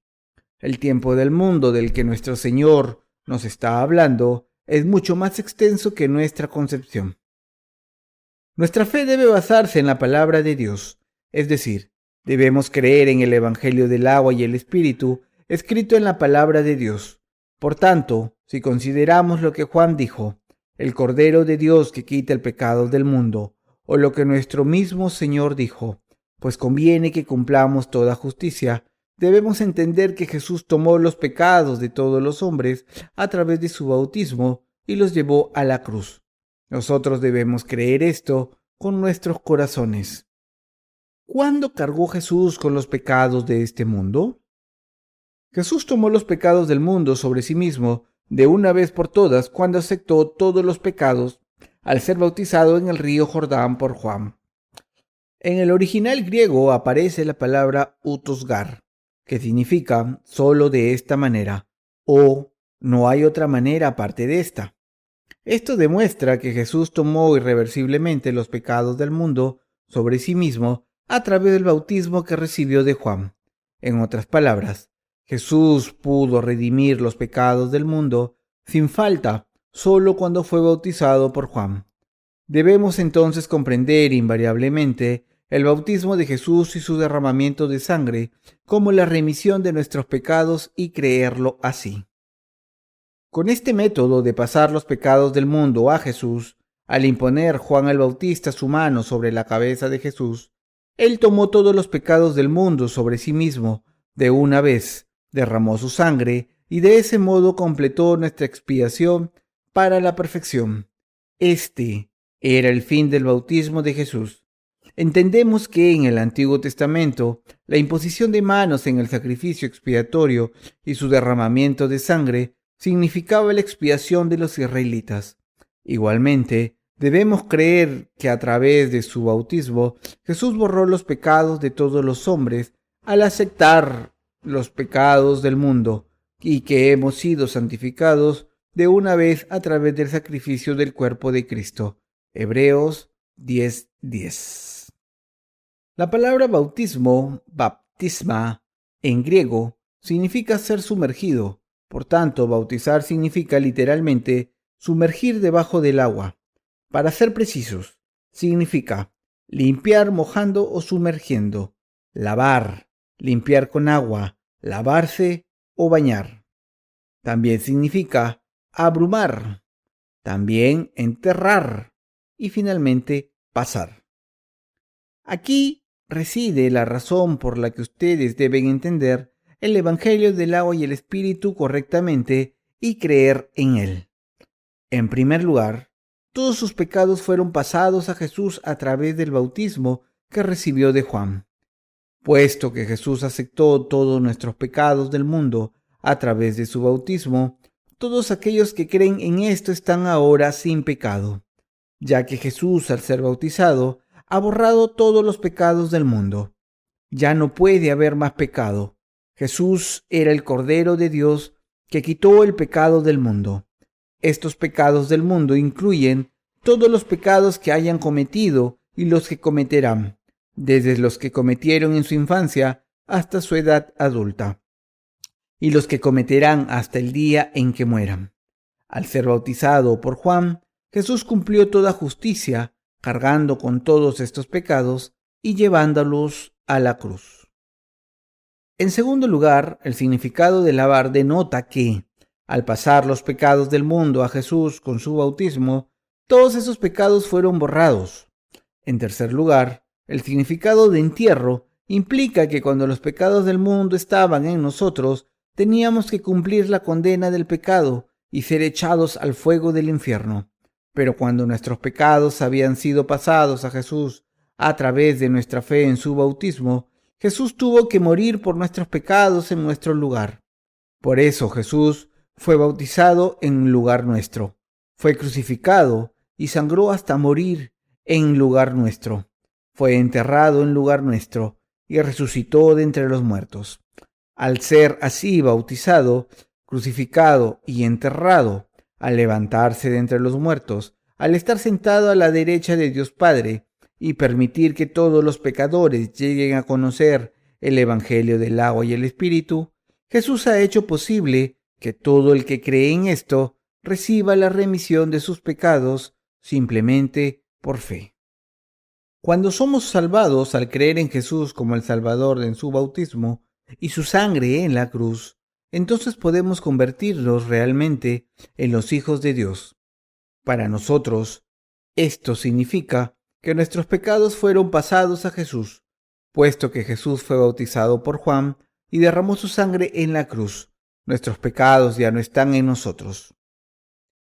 El tiempo del mundo del que nuestro Señor nos está hablando es mucho más extenso que nuestra concepción. Nuestra fe debe basarse en la palabra de Dios, es decir, debemos creer en el Evangelio del agua y el Espíritu escrito en la palabra de Dios. Por tanto, si consideramos lo que Juan dijo, el Cordero de Dios que quita el pecado del mundo, o lo que nuestro mismo Señor dijo, pues conviene que cumplamos toda justicia, debemos entender que Jesús tomó los pecados de todos los hombres a través de su bautismo y los llevó a la cruz. Nosotros debemos creer esto con nuestros corazones. ¿Cuándo cargó Jesús con los pecados de este mundo? Jesús tomó los pecados del mundo sobre sí mismo de una vez por todas cuando aceptó todos los pecados al ser bautizado en el río Jordán por Juan. En el original griego aparece la palabra utosgar, que significa solo de esta manera o no hay otra manera aparte de esta. Esto demuestra que Jesús tomó irreversiblemente los pecados del mundo sobre sí mismo a través del bautismo que recibió de Juan. En otras palabras, Jesús pudo redimir los pecados del mundo sin falta solo cuando fue bautizado por Juan. Debemos entonces comprender invariablemente el bautismo de Jesús y su derramamiento de sangre como la remisión de nuestros pecados y creerlo así. Con este método de pasar los pecados del mundo a Jesús, al imponer Juan el Bautista su mano sobre la cabeza de Jesús, él tomó todos los pecados del mundo sobre sí mismo de una vez, derramó su sangre y de ese modo completó nuestra expiación para la perfección. Este era el fin del bautismo de Jesús. Entendemos que en el Antiguo Testamento la imposición de manos en el sacrificio expiatorio y su derramamiento de sangre significaba la expiación de los israelitas. Igualmente, Debemos creer que a través de su bautismo Jesús borró los pecados de todos los hombres al aceptar los pecados del mundo y que hemos sido santificados de una vez a través del sacrificio del cuerpo de Cristo. Hebreos 10:10. La palabra bautismo, baptisma, en griego, significa ser sumergido. Por tanto, bautizar significa literalmente sumergir debajo del agua. Para ser precisos, significa limpiar mojando o sumergiendo, lavar, limpiar con agua, lavarse o bañar. También significa abrumar, también enterrar y finalmente pasar. Aquí reside la razón por la que ustedes deben entender el Evangelio del agua y el Espíritu correctamente y creer en él. En primer lugar, todos sus pecados fueron pasados a Jesús a través del bautismo que recibió de Juan. Puesto que Jesús aceptó todos nuestros pecados del mundo a través de su bautismo, todos aquellos que creen en esto están ahora sin pecado, ya que Jesús, al ser bautizado, ha borrado todos los pecados del mundo. Ya no puede haber más pecado. Jesús era el Cordero de Dios que quitó el pecado del mundo. Estos pecados del mundo incluyen todos los pecados que hayan cometido y los que cometerán, desde los que cometieron en su infancia hasta su edad adulta, y los que cometerán hasta el día en que mueran. Al ser bautizado por Juan, Jesús cumplió toda justicia, cargando con todos estos pecados y llevándolos a la cruz. En segundo lugar, el significado de lavar denota que, al pasar los pecados del mundo a Jesús con su bautismo, todos esos pecados fueron borrados. En tercer lugar, el significado de entierro implica que cuando los pecados del mundo estaban en nosotros, teníamos que cumplir la condena del pecado y ser echados al fuego del infierno. Pero cuando nuestros pecados habían sido pasados a Jesús a través de nuestra fe en su bautismo, Jesús tuvo que morir por nuestros pecados en nuestro lugar. Por eso Jesús fue bautizado en lugar nuestro, fue crucificado y sangró hasta morir en lugar nuestro, fue enterrado en lugar nuestro y resucitó de entre los muertos. Al ser así bautizado, crucificado y enterrado, al levantarse de entre los muertos, al estar sentado a la derecha de Dios Padre y permitir que todos los pecadores lleguen a conocer el Evangelio del agua y el Espíritu, Jesús ha hecho posible que todo el que cree en esto reciba la remisión de sus pecados simplemente por fe. Cuando somos salvados al creer en Jesús como el Salvador en su bautismo y su sangre en la cruz, entonces podemos convertirnos realmente en los hijos de Dios. Para nosotros, esto significa que nuestros pecados fueron pasados a Jesús, puesto que Jesús fue bautizado por Juan y derramó su sangre en la cruz. Nuestros pecados ya no están en nosotros.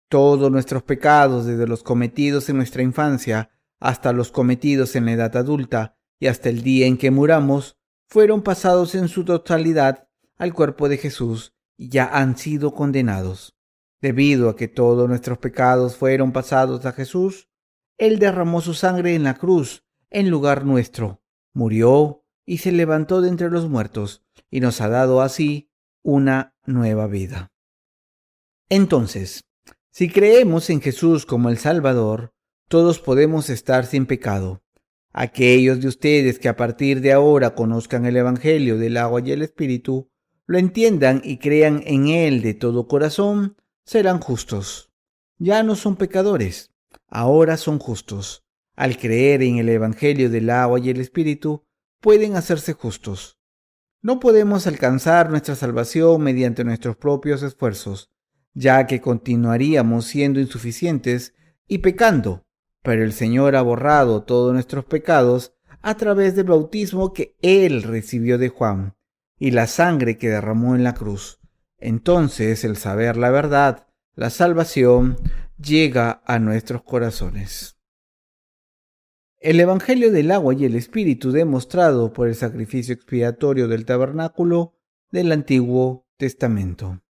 Todos nuestros pecados, desde los cometidos en nuestra infancia hasta los cometidos en la edad adulta y hasta el día en que muramos, fueron pasados en su totalidad al cuerpo de Jesús y ya han sido condenados. Debido a que todos nuestros pecados fueron pasados a Jesús, Él derramó su sangre en la cruz en lugar nuestro, murió y se levantó de entre los muertos y nos ha dado así una nueva vida. Entonces, si creemos en Jesús como el Salvador, todos podemos estar sin pecado. Aquellos de ustedes que a partir de ahora conozcan el Evangelio del agua y el Espíritu, lo entiendan y crean en él de todo corazón, serán justos. Ya no son pecadores, ahora son justos. Al creer en el Evangelio del agua y el Espíritu, pueden hacerse justos. No podemos alcanzar nuestra salvación mediante nuestros propios esfuerzos, ya que continuaríamos siendo insuficientes y pecando, pero el Señor ha borrado todos nuestros pecados a través del bautismo que Él recibió de Juan y la sangre que derramó en la cruz. Entonces, el saber la verdad, la salvación, llega a nuestros corazones. El Evangelio del agua y el Espíritu demostrado por el sacrificio expiatorio del tabernáculo del Antiguo Testamento.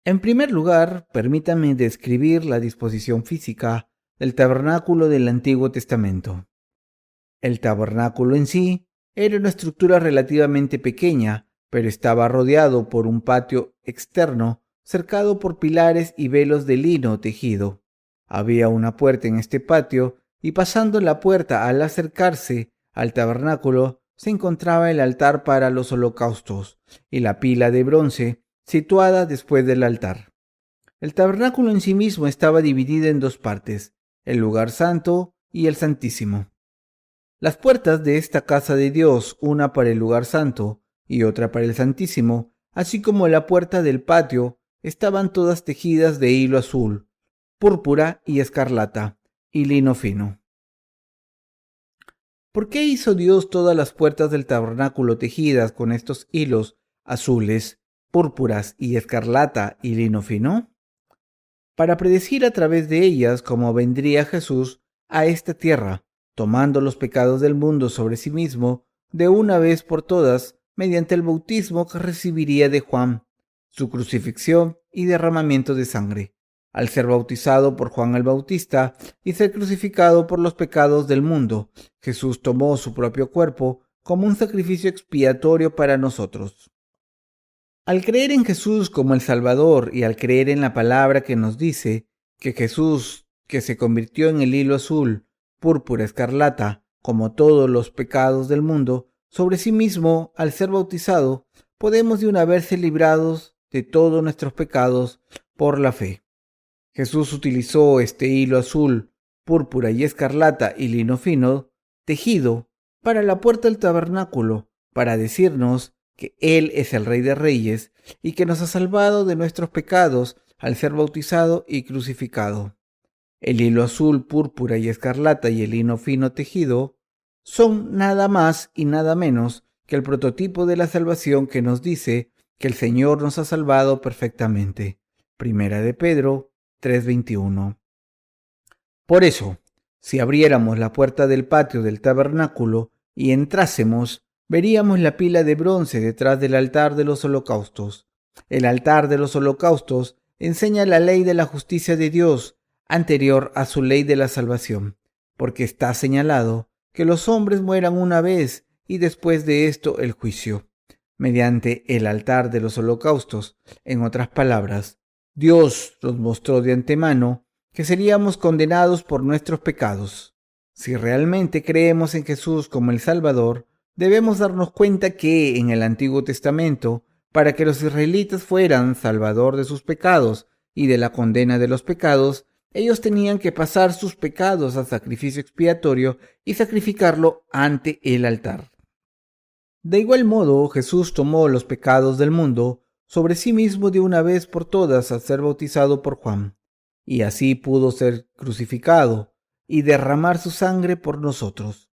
En primer lugar, permítanme describir la disposición física del tabernáculo del Antiguo Testamento. El tabernáculo en sí era una estructura relativamente pequeña, pero estaba rodeado por un patio externo cercado por pilares y velos de lino tejido. Había una puerta en este patio y pasando la puerta al acercarse al tabernáculo se encontraba el altar para los holocaustos y la pila de bronce situada después del altar. El tabernáculo en sí mismo estaba dividido en dos partes, el lugar santo y el santísimo. Las puertas de esta casa de Dios, una para el lugar santo y otra para el santísimo, así como la puerta del patio, estaban todas tejidas de hilo azul, púrpura y escarlata, y lino fino. ¿Por qué hizo Dios todas las puertas del tabernáculo tejidas con estos hilos azules, púrpuras y escarlata y lino fino? Para predecir a través de ellas cómo vendría Jesús a esta tierra, tomando los pecados del mundo sobre sí mismo de una vez por todas mediante el bautismo que recibiría de Juan, su crucifixión y derramamiento de sangre, al ser bautizado por Juan el Bautista y ser crucificado por los pecados del mundo. Jesús tomó su propio cuerpo como un sacrificio expiatorio para nosotros. Al creer en Jesús como el Salvador y al creer en la palabra que nos dice que Jesús, que se convirtió en el hilo azul, púrpura, escarlata, como todos los pecados del mundo, sobre sí mismo, al ser bautizado, podemos de una vez ser librados de todos nuestros pecados por la fe. Jesús utilizó este hilo azul, púrpura y escarlata y lino fino, tejido, para la puerta del tabernáculo, para decirnos que Él es el Rey de Reyes y que nos ha salvado de nuestros pecados al ser bautizado y crucificado. El hilo azul, púrpura y escarlata y el lino fino tejido son nada más y nada menos que el prototipo de la salvación que nos dice que el Señor nos ha salvado perfectamente. Primera de Pedro 3:21. Por eso, si abriéramos la puerta del patio del tabernáculo y entrásemos, veríamos la pila de bronce detrás del altar de los holocaustos. El altar de los holocaustos enseña la ley de la justicia de Dios anterior a su ley de la salvación, porque está señalado que los hombres mueran una vez y después de esto el juicio, mediante el altar de los holocaustos. En otras palabras, Dios nos mostró de antemano que seríamos condenados por nuestros pecados. Si realmente creemos en Jesús como el Salvador, debemos darnos cuenta que en el Antiguo Testamento, para que los israelitas fueran salvador de sus pecados y de la condena de los pecados, ellos tenían que pasar sus pecados al sacrificio expiatorio y sacrificarlo ante el altar. De igual modo, Jesús tomó los pecados del mundo sobre sí mismo de una vez por todas al ser bautizado por Juan, y así pudo ser crucificado y derramar su sangre por nosotros.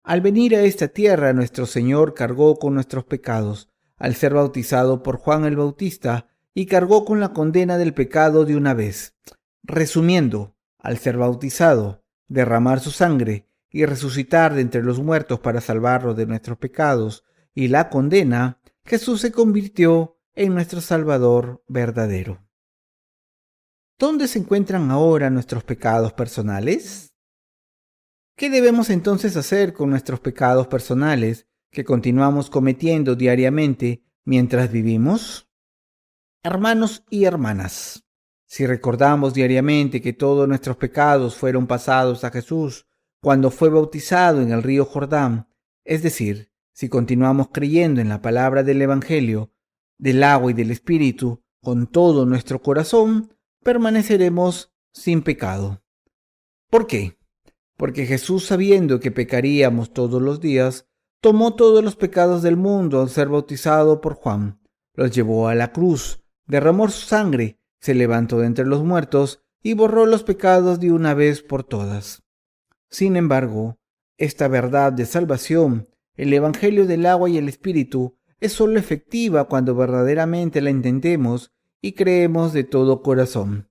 Al venir a esta tierra, nuestro Señor cargó con nuestros pecados, al ser bautizado por Juan el Bautista, y cargó con la condena del pecado de una vez. Resumiendo, al ser bautizado, derramar su sangre y resucitar de entre los muertos para salvarnos de nuestros pecados y la condena, Jesús se convirtió en nuestro Salvador verdadero. ¿Dónde se encuentran ahora nuestros pecados personales? ¿Qué debemos entonces hacer con nuestros pecados personales que continuamos cometiendo diariamente mientras vivimos? Hermanos y hermanas, si recordamos diariamente que todos nuestros pecados fueron pasados a Jesús cuando fue bautizado en el río Jordán, es decir, si continuamos creyendo en la palabra del Evangelio, del agua y del Espíritu con todo nuestro corazón, permaneceremos sin pecado. ¿Por qué? Porque Jesús, sabiendo que pecaríamos todos los días, tomó todos los pecados del mundo al ser bautizado por Juan, los llevó a la cruz, derramó su sangre, se levantó de entre los muertos y borró los pecados de una vez por todas. Sin embargo, esta verdad de salvación, el Evangelio del agua y el Espíritu, es solo efectiva cuando verdaderamente la entendemos y creemos de todo corazón.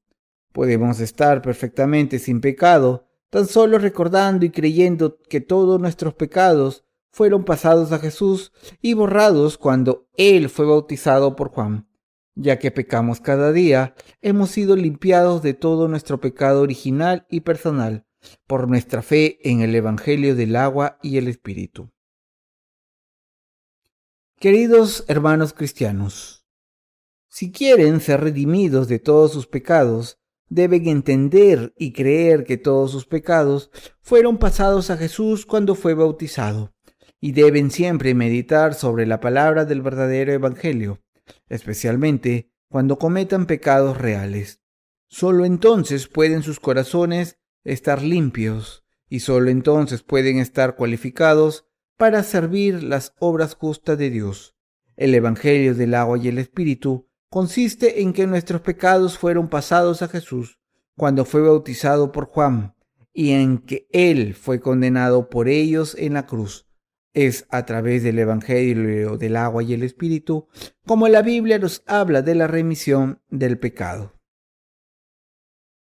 Podemos estar perfectamente sin pecado, tan solo recordando y creyendo que todos nuestros pecados fueron pasados a Jesús y borrados cuando Él fue bautizado por Juan. Ya que pecamos cada día, hemos sido limpiados de todo nuestro pecado original y personal por nuestra fe en el Evangelio del agua y el Espíritu. Queridos hermanos cristianos, si quieren ser redimidos de todos sus pecados, deben entender y creer que todos sus pecados fueron pasados a Jesús cuando fue bautizado, y deben siempre meditar sobre la palabra del verdadero Evangelio, especialmente cuando cometan pecados reales. Solo entonces pueden sus corazones estar limpios, y solo entonces pueden estar cualificados para servir las obras justas de Dios. El Evangelio del agua y el Espíritu consiste en que nuestros pecados fueron pasados a Jesús cuando fue bautizado por Juan, y en que Él fue condenado por ellos en la cruz. Es a través del Evangelio del agua y el Espíritu como la Biblia nos habla de la remisión del pecado.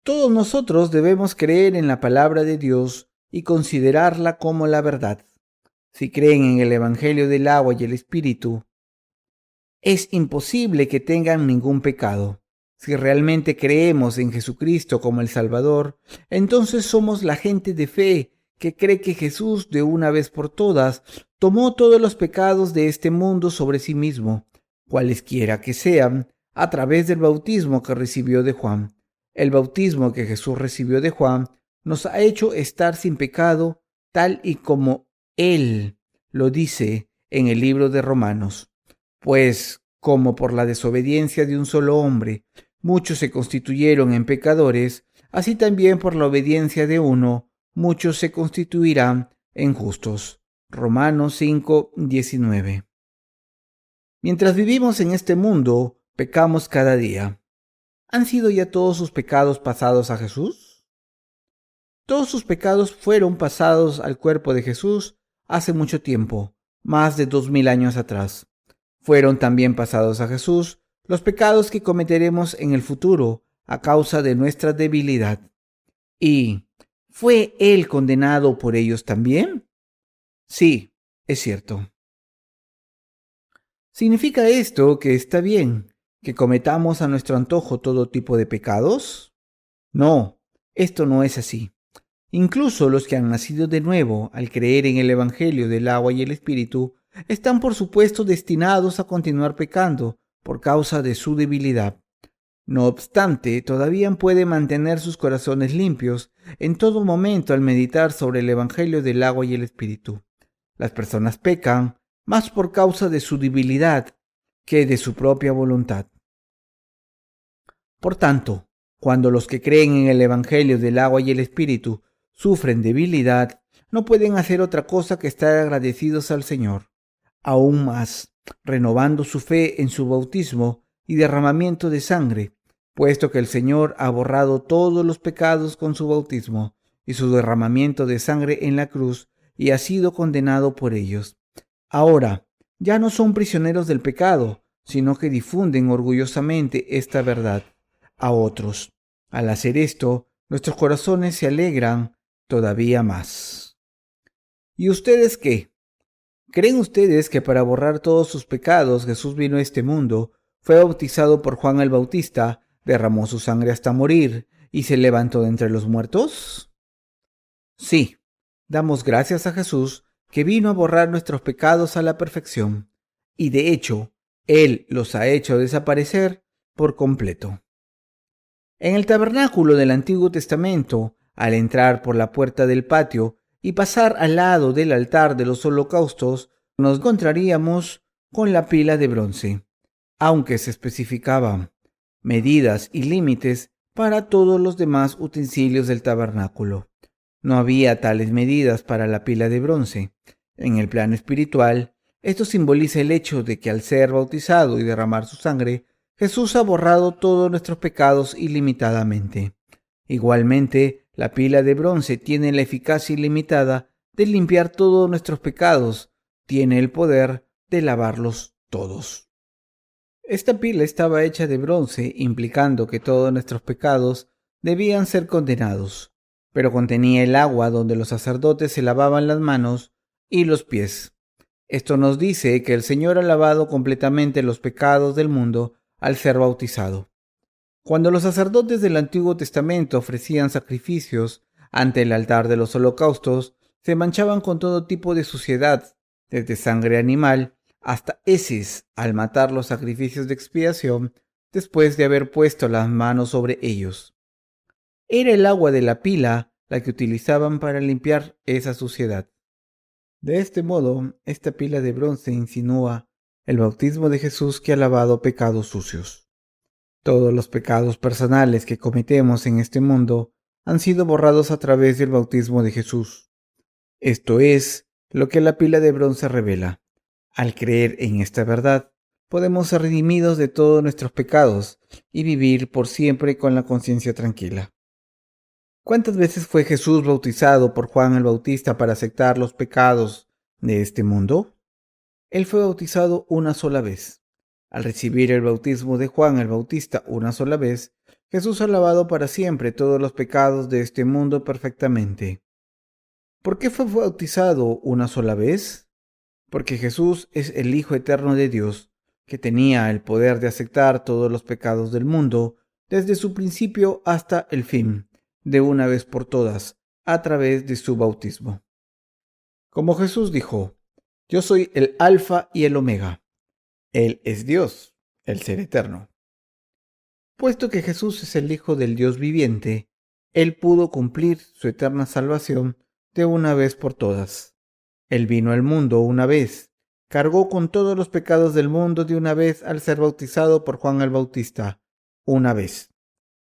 Todos nosotros debemos creer en la palabra de Dios y considerarla como la verdad. Si creen en el Evangelio del agua y el Espíritu, es imposible que tengan ningún pecado. Si realmente creemos en Jesucristo como el Salvador, entonces somos la gente de fe que cree que Jesús de una vez por todas tomó todos los pecados de este mundo sobre sí mismo, cualesquiera que sean, a través del bautismo que recibió de Juan. El bautismo que Jesús recibió de Juan nos ha hecho estar sin pecado, tal y como Él lo dice en el libro de Romanos. Pues, como por la desobediencia de un solo hombre, muchos se constituyeron en pecadores, así también por la obediencia de uno, muchos se constituirán en justos. Romanos 5:19. Mientras vivimos en este mundo, pecamos cada día. ¿Han sido ya todos sus pecados pasados a Jesús? Todos sus pecados fueron pasados al cuerpo de Jesús hace mucho tiempo, más de 2000 años atrás. Fueron también pasados a Jesús los pecados que cometeremos en el futuro a causa de nuestra debilidad. ¿Y fue Él condenado por ellos también? Sí, es cierto. ¿Significa esto que está bien que cometamos a nuestro antojo todo tipo de pecados? No, esto no es así. Incluso los que han nacido de nuevo al creer en el Evangelio del agua y el Espíritu están por supuesto destinados a continuar pecando por causa de su debilidad. No obstante, todavía pueden mantener sus corazones limpios en todo momento al meditar sobre el Evangelio del agua y el Espíritu. Las personas pecan más por causa de su debilidad que de su propia voluntad. Por tanto, cuando los que creen en el Evangelio del agua y el Espíritu sufren debilidad, no pueden hacer otra cosa que estar agradecidos al Señor. Aún más, renovando su fe en su bautismo y derramamiento de sangre, puesto que el Señor ha borrado todos los pecados con su bautismo y su derramamiento de sangre en la cruz y ha sido condenado por ellos. Ahora, ya no son prisioneros del pecado, sino que difunden orgullosamente esta verdad a otros. Al hacer esto, nuestros corazones se alegran todavía más. ¿Y ustedes qué? ¿Creen ustedes que para borrar todos sus pecados Jesús vino a este mundo, fue bautizado por Juan el Bautista, derramó su sangre hasta morir y se levantó de entre los muertos? Sí, damos gracias a Jesús que vino a borrar nuestros pecados a la perfección, y de hecho, Él los ha hecho desaparecer por completo. En el tabernáculo del Antiguo Testamento, al entrar por la puerta del patio y pasar al lado del altar de los holocaustos, nos encontraríamos con la pila de bronce, aunque se especificaban medidas y límites para todos los demás utensilios del tabernáculo. No había tales medidas para la pila de bronce. En el plano espiritual, esto simboliza el hecho de que al ser bautizado y derramar su sangre, Jesús ha borrado todos nuestros pecados ilimitadamente. Igualmente, la pila de bronce tiene la eficacia ilimitada de limpiar todos nuestros pecados, tiene el poder de lavarlos todos. Esta pila estaba hecha de bronce, implicando que todos nuestros pecados debían ser condenados, pero contenía el agua donde los sacerdotes se lavaban las manos y los pies. Esto nos dice que el Señor ha lavado completamente los pecados del mundo al ser bautizado. Cuando los sacerdotes del Antiguo Testamento ofrecían sacrificios ante el altar de los holocaustos, se manchaban con todo tipo de suciedad, desde sangre animal hasta heces, al matar los sacrificios de expiación después de haber puesto las manos sobre ellos. Era el agua de la pila la que utilizaban para limpiar esa suciedad. De este modo, esta pila de bronce insinúa el bautismo de Jesús que ha lavado pecados sucios. Todos los pecados personales que cometemos en este mundo han sido borrados a través del bautismo de Jesús. Esto es lo que la pila de bronce revela. Al creer en esta verdad, podemos ser redimidos de todos nuestros pecados y vivir por siempre con la conciencia tranquila. ¿Cuántas veces fue Jesús bautizado por Juan el Bautista para aceptar los pecados de este mundo? Él fue bautizado una sola vez. Al recibir el bautismo de Juan el Bautista una sola vez, Jesús ha lavado para siempre todos los pecados de este mundo perfectamente. ¿Por qué fue bautizado una sola vez? Porque Jesús es el Hijo eterno de Dios, que tenía el poder de aceptar todos los pecados del mundo desde su principio hasta el fin, de una vez por todas, a través de su bautismo. Como Jesús dijo, yo soy el Alfa y el Omega. Él es Dios, el Ser eterno. Puesto que Jesús es el Hijo del Dios viviente, Él pudo cumplir su eterna salvación de una vez por todas. Él vino al mundo una vez, cargó con todos los pecados del mundo de una vez al ser bautizado por Juan el Bautista, una vez.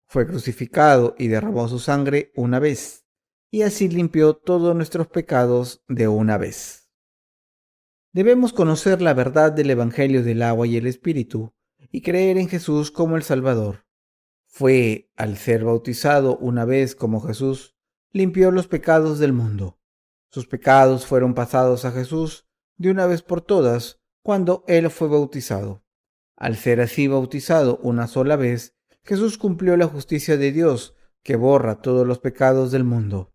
Fue crucificado y derramó su sangre una vez, y así limpió todos nuestros pecados de una vez. Debemos conocer la verdad del Evangelio del agua y el Espíritu y creer en Jesús como el Salvador. Fue al ser bautizado una vez como Jesús, limpió los pecados del mundo. Sus pecados fueron pasados a Jesús de una vez por todas cuando Él fue bautizado. Al ser así bautizado una sola vez, Jesús cumplió la justicia de Dios que borra todos los pecados del mundo.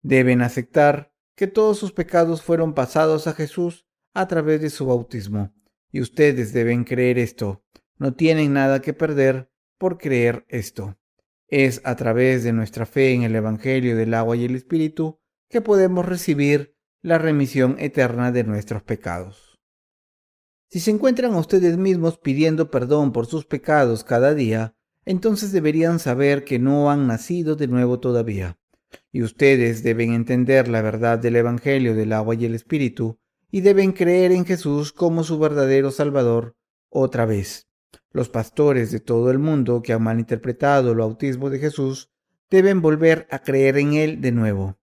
Deben aceptar que todos sus pecados fueron pasados a Jesús a través de su bautismo, y ustedes deben creer esto. No tienen nada que perder por creer esto. Es a través de nuestra fe en el Evangelio del agua y el Espíritu que podemos recibir la remisión eterna de nuestros pecados. Si se encuentran a ustedes mismos pidiendo perdón por sus pecados cada día, entonces deberían saber que no han nacido de nuevo todavía. Y ustedes deben entender la verdad del Evangelio del agua y el Espíritu y deben creer en Jesús como su verdadero Salvador otra vez. Los pastores de todo el mundo que han malinterpretado el bautismo de Jesús deben volver a creer en Él de nuevo.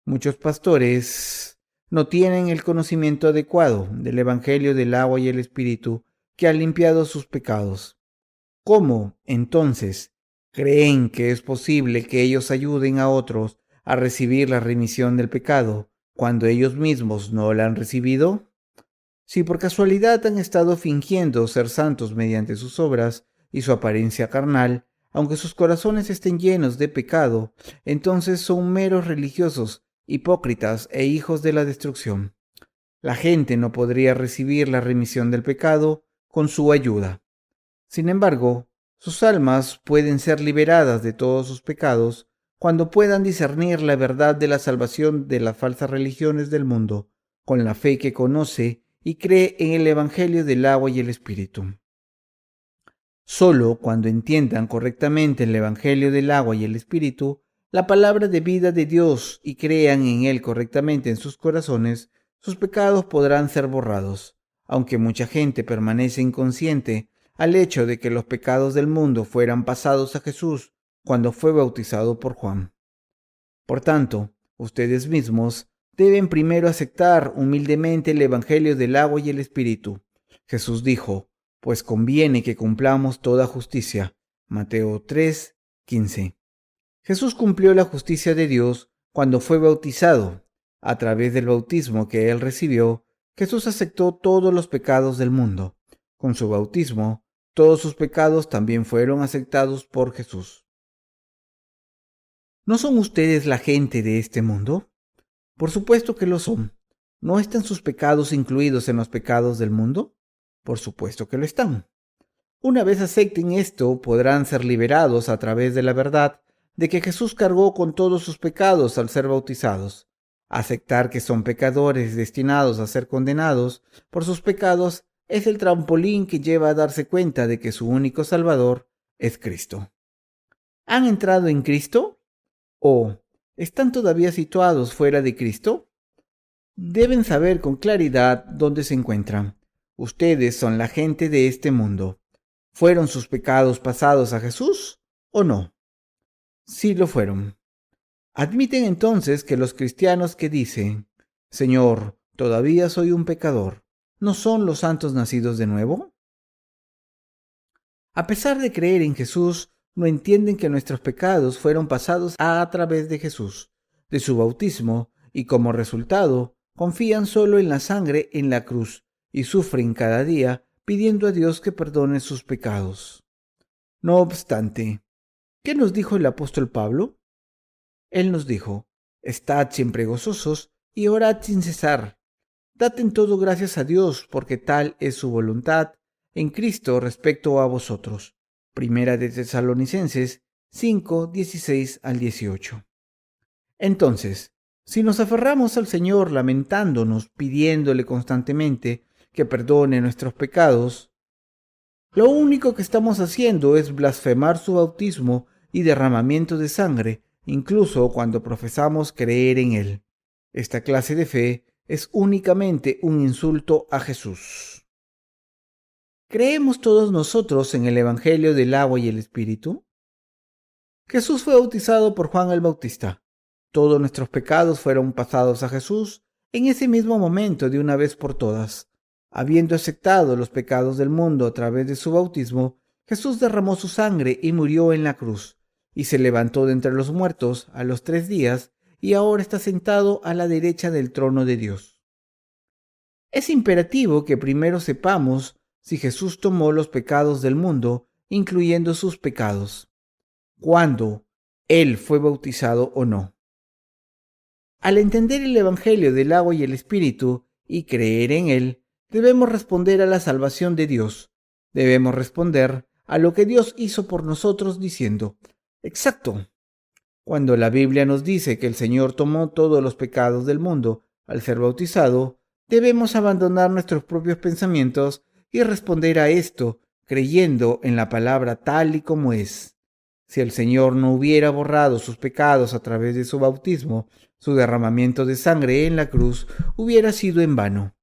Muchos pastores no tienen el conocimiento adecuado del Evangelio del agua y el Espíritu que ha limpiado sus pecados. ¿Cómo, entonces, creen que es posible que ellos ayuden a otros a recibir la remisión del pecado cuando ellos mismos no la han recibido? Si por casualidad han estado fingiendo ser santos mediante sus obras y su apariencia carnal, aunque sus corazones estén llenos de pecado, entonces son meros religiosos, hipócritas e hijos de la destrucción. La gente no podría recibir la remisión del pecado con su ayuda. Sin embargo, sus almas pueden ser liberadas de todos sus pecados cuando puedan discernir la verdad de la salvación de las falsas religiones del mundo, con la fe que conoce y cree en el Evangelio del agua y el Espíritu. Solo cuando entiendan correctamente el Evangelio del agua y el Espíritu, la palabra de vida de Dios, y crean en él correctamente en sus corazones, sus pecados podrán ser borrados. Aunque mucha gente permanece inconsciente al hecho de que los pecados del mundo fueran pasados a Jesús cuando fue bautizado por Juan. Por tanto, ustedes mismos deben primero aceptar humildemente el Evangelio del agua y el Espíritu. Jesús dijo, pues conviene que cumplamos toda justicia. Mateo 3:15. Jesús cumplió la justicia de Dios cuando fue bautizado. A través del bautismo que él recibió, Jesús aceptó todos los pecados del mundo. Con su bautismo, todos sus pecados también fueron aceptados por Jesús. ¿No son ustedes la gente de este mundo? Por supuesto que lo son. ¿No están sus pecados incluidos en los pecados del mundo? Por supuesto que lo están. Una vez acepten esto, podrán ser liberados a través de la verdad de que Jesús cargó con todos sus pecados al ser bautizados. Aceptar que son pecadores destinados a ser condenados por sus pecados es el trampolín que lleva a darse cuenta de que su único Salvador es Cristo. ¿Han entrado en Cristo? ¿O están todavía situados fuera de Cristo? Deben saber con claridad dónde se encuentran. Ustedes son la gente de este mundo. ¿Fueron sus pecados pasados a Jesús o no? Sí lo fueron. Admiten entonces que los cristianos que dicen, Señor, todavía soy un pecador, ¿no son los santos nacidos de nuevo? A pesar de creer en Jesús, no entienden que nuestros pecados fueron pasados a través de Jesús, de su bautismo, y como resultado, confían solo en la sangre en la cruz y sufren cada día pidiendo a Dios que perdone sus pecados. No obstante, ¿qué nos dijo el apóstol Pablo? Él nos dijo, estad siempre gozosos y orad sin cesar. Dad en todo gracias a Dios, porque tal es su voluntad en Cristo respecto a vosotros. Primera de Tesalonicenses 5, 16 al 18. Entonces, si nos aferramos al Señor lamentándonos, pidiéndole constantemente que perdone nuestros pecados, lo único que estamos haciendo es blasfemar su bautismo y derramamiento de sangre, incluso cuando profesamos creer en Él. Esta clase de fe es únicamente un insulto a Jesús. ¿Creemos todos nosotros en el Evangelio del agua y el Espíritu? Jesús fue bautizado por Juan el Bautista. Todos nuestros pecados fueron pasados a Jesús en ese mismo momento de una vez por todas. Habiendo aceptado los pecados del mundo a través de su bautismo, Jesús derramó su sangre y murió en la cruz, y se levantó de entre los muertos a los 3 días, y ahora está sentado a la derecha del trono de Dios. Es imperativo que primero sepamos si Jesús tomó los pecados del mundo, incluyendo sus pecados, cuándo Él fue bautizado o no. Al entender el Evangelio del agua y el Espíritu y creer en Él, debemos responder a la salvación de Dios. Debemos responder a lo que Dios hizo por nosotros diciendo, exacto. Cuando la Biblia nos dice que el Señor tomó todos los pecados del mundo al ser bautizado, debemos abandonar nuestros propios pensamientos y responder a esto creyendo en la palabra tal y como es. Si el Señor no hubiera borrado sus pecados a través de su bautismo, su derramamiento de sangre en la cruz hubiera sido en vano.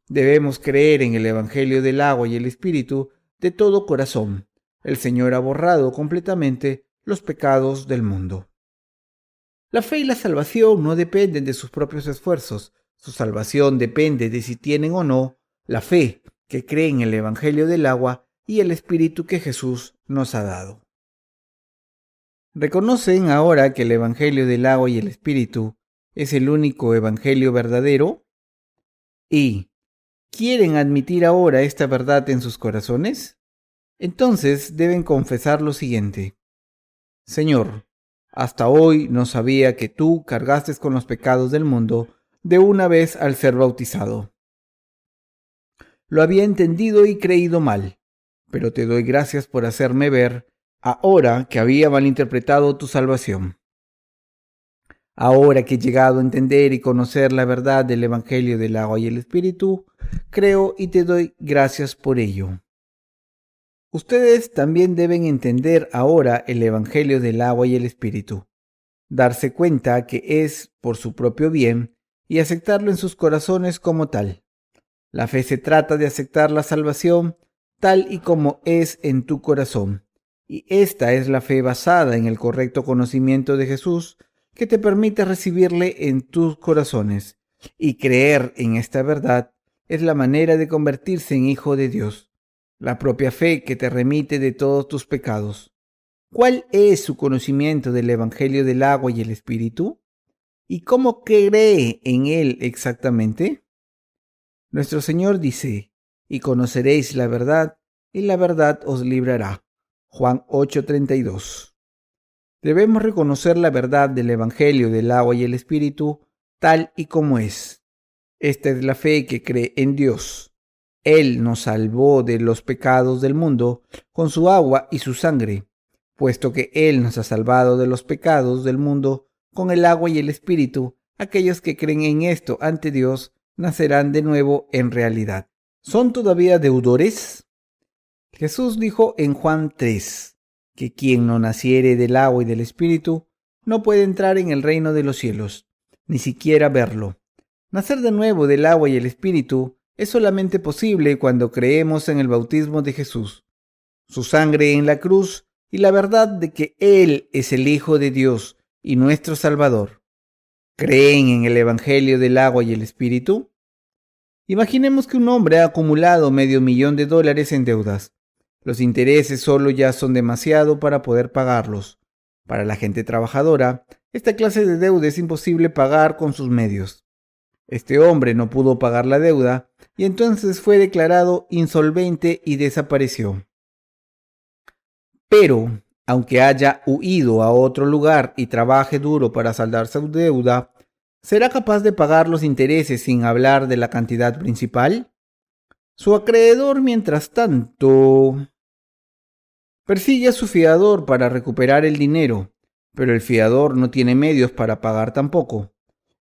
Debemos creer en el Evangelio del agua y el Espíritu de todo corazón. El Señor ha borrado completamente los pecados del mundo. La fe y la salvación no dependen de sus propios esfuerzos. Su salvación depende de si tienen o no la fe que cree en el Evangelio del agua y el Espíritu que Jesús nos ha dado. ¿Reconocen ahora que el Evangelio del agua y el Espíritu es el único Evangelio verdadero? ¿Y quieren admitir ahora esta verdad en sus corazones? Entonces deben confesar lo siguiente. Señor, hasta hoy no sabía que tú cargaste con los pecados del mundo de una vez al ser bautizado. Lo había entendido y creído mal, pero te doy gracias por hacerme ver ahora que había malinterpretado tu salvación. Ahora que he llegado a entender y conocer la verdad del Evangelio del agua y el Espíritu, creo y te doy gracias por ello. Ustedes también deben entender ahora el Evangelio del agua y el Espíritu, darse cuenta que es por su propio bien y aceptarlo en sus corazones como tal. La fe se trata de aceptar la salvación tal y como es en tu corazón, y esta es la fe basada en el correcto conocimiento de Jesús que te permite recibirle en tus corazones, y creer en esta verdad es la manera de convertirse en hijo de Dios. La propia fe que te remite de todos tus pecados. ¿Cuál es su conocimiento del Evangelio del agua y el Espíritu? ¿Y cómo cree en él exactamente? Nuestro Señor dice, y conoceréis la verdad, y la verdad os librará. Juan 8:32. Debemos reconocer la verdad del Evangelio del agua y el Espíritu tal y como es. Esta es la fe que cree en Dios. Él nos salvó de los pecados del mundo con su agua y su sangre. Puesto que Él nos ha salvado de los pecados del mundo con el agua y el Espíritu, aquellos que creen en esto ante Dios nacerán de nuevo en realidad. ¿Son todavía deudores? Jesús dijo en Juan 3 que quien no naciere del agua y del Espíritu no puede entrar en el reino de los cielos, ni siquiera verlo. Nacer de nuevo del agua y el Espíritu es solamente posible cuando creemos en el bautismo de Jesús, su sangre en la cruz y la verdad de que Él es el Hijo de Dios y nuestro Salvador. ¿Creen en el Evangelio del agua y el Espíritu? Imaginemos que un hombre ha acumulado $500,000 en deudas. Los intereses solo ya son demasiado para poder pagarlos. Para la gente trabajadora, esta clase de deuda es imposible pagar con sus medios. Este hombre no pudo pagar la deuda y entonces fue declarado insolvente y desapareció. Pero, aunque haya huido a otro lugar y trabaje duro para saldar su deuda, ¿será capaz de pagar los intereses sin hablar de la cantidad principal? Su acreedor, mientras tanto, persigue a su fiador para recuperar el dinero, pero el fiador no tiene medios para pagar tampoco.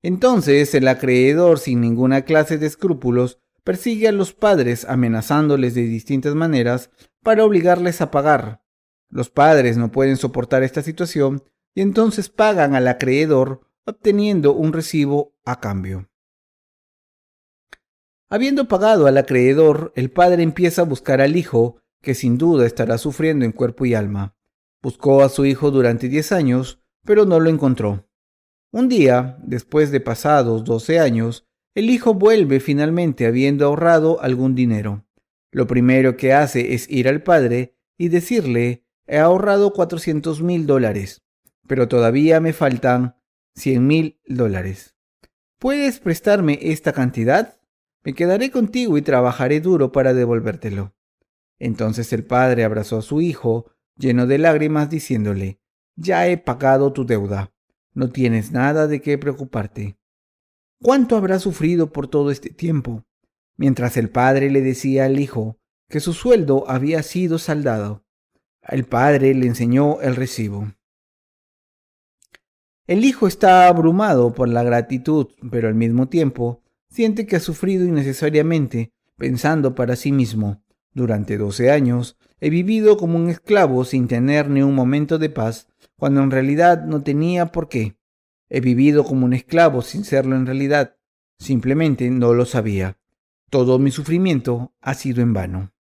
Entonces el acreedor, sin ninguna clase de escrúpulos, persigue a los padres amenazándoles de distintas maneras para obligarles a pagar. Los padres no pueden soportar esta situación y entonces pagan al acreedor obteniendo un recibo a cambio. Habiendo pagado al acreedor, el padre empieza a buscar al hijo, que sin duda estará sufriendo en cuerpo y alma. Buscó a su hijo durante 10 años, pero no lo encontró. Un día, después de pasados 12 años, el hijo vuelve finalmente habiendo ahorrado algún dinero. Lo primero que hace es ir al padre y decirle: he ahorrado $400,000, pero todavía me faltan $100,000. ¿Puedes prestarme esta cantidad? Me quedaré contigo y trabajaré duro para devolvértelo. Entonces el padre abrazó a su hijo, lleno de lágrimas, diciéndole: ya he pagado tu deuda. No tienes nada de qué preocuparte. ¿Cuánto habrá sufrido por todo este tiempo? Mientras el padre le decía al hijo que su sueldo había sido saldado, el padre le enseñó el recibo. El hijo está abrumado por la gratitud, pero al mismo tiempo siente que ha sufrido innecesariamente, pensando para sí mismo: durante 12 años he vivido como un esclavo sin tener ni un momento de paz, cuando en realidad no tenía por qué. He vivido como un esclavo sin serlo en realidad. Simplemente no lo sabía. Todo mi sufrimiento ha sido en vano.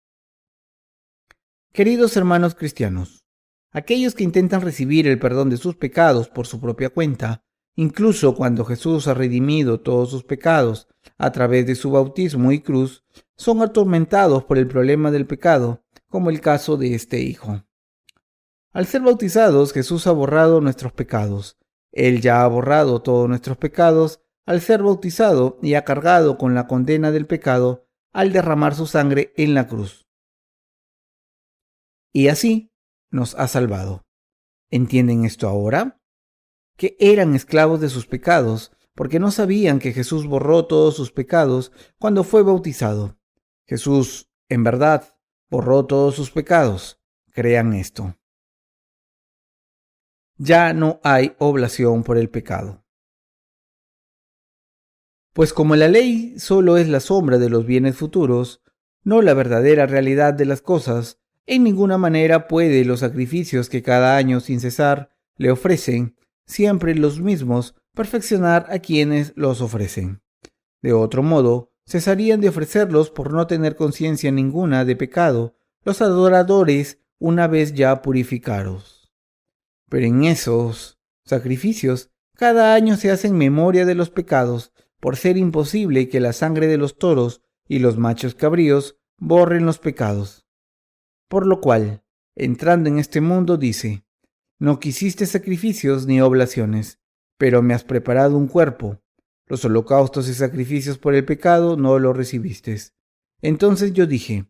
Queridos hermanos cristianos, aquellos que intentan recibir el perdón de sus pecados por su propia cuenta, incluso cuando Jesús ha redimido todos sus pecados a través de su bautismo y cruz, son atormentados por el problema del pecado, como el caso de este hijo. Al ser bautizados, Jesús ha borrado nuestros pecados. Él ya ha borrado todos nuestros pecados al ser bautizado y ha cargado con la condena del pecado al derramar su sangre en la cruz. Y así nos ha salvado. ¿Entienden esto ahora? Que eran esclavos de sus pecados porque no sabían que Jesús borró todos sus pecados cuando fue bautizado. Jesús, en verdad, borró todos sus pecados. Crean esto. Ya no hay oblación por el pecado. Pues como la ley solo es la sombra de los bienes futuros, no la verdadera realidad de las cosas, en ninguna manera puede los sacrificios que cada año sin cesar le ofrecen, siempre los mismos, perfeccionar a quienes los ofrecen. De otro modo, cesarían de ofrecerlos por no tener conciencia ninguna de pecado los adoradores una vez ya purificados. Pero en esos sacrificios, cada año se hace en memoria de los pecados, por ser imposible que la sangre de los toros y los machos cabríos borren los pecados. Por lo cual, entrando en este mundo, dice: no quisiste sacrificios ni oblaciones, pero me has preparado un cuerpo. Los holocaustos y sacrificios por el pecado no los recibiste. Entonces yo dije: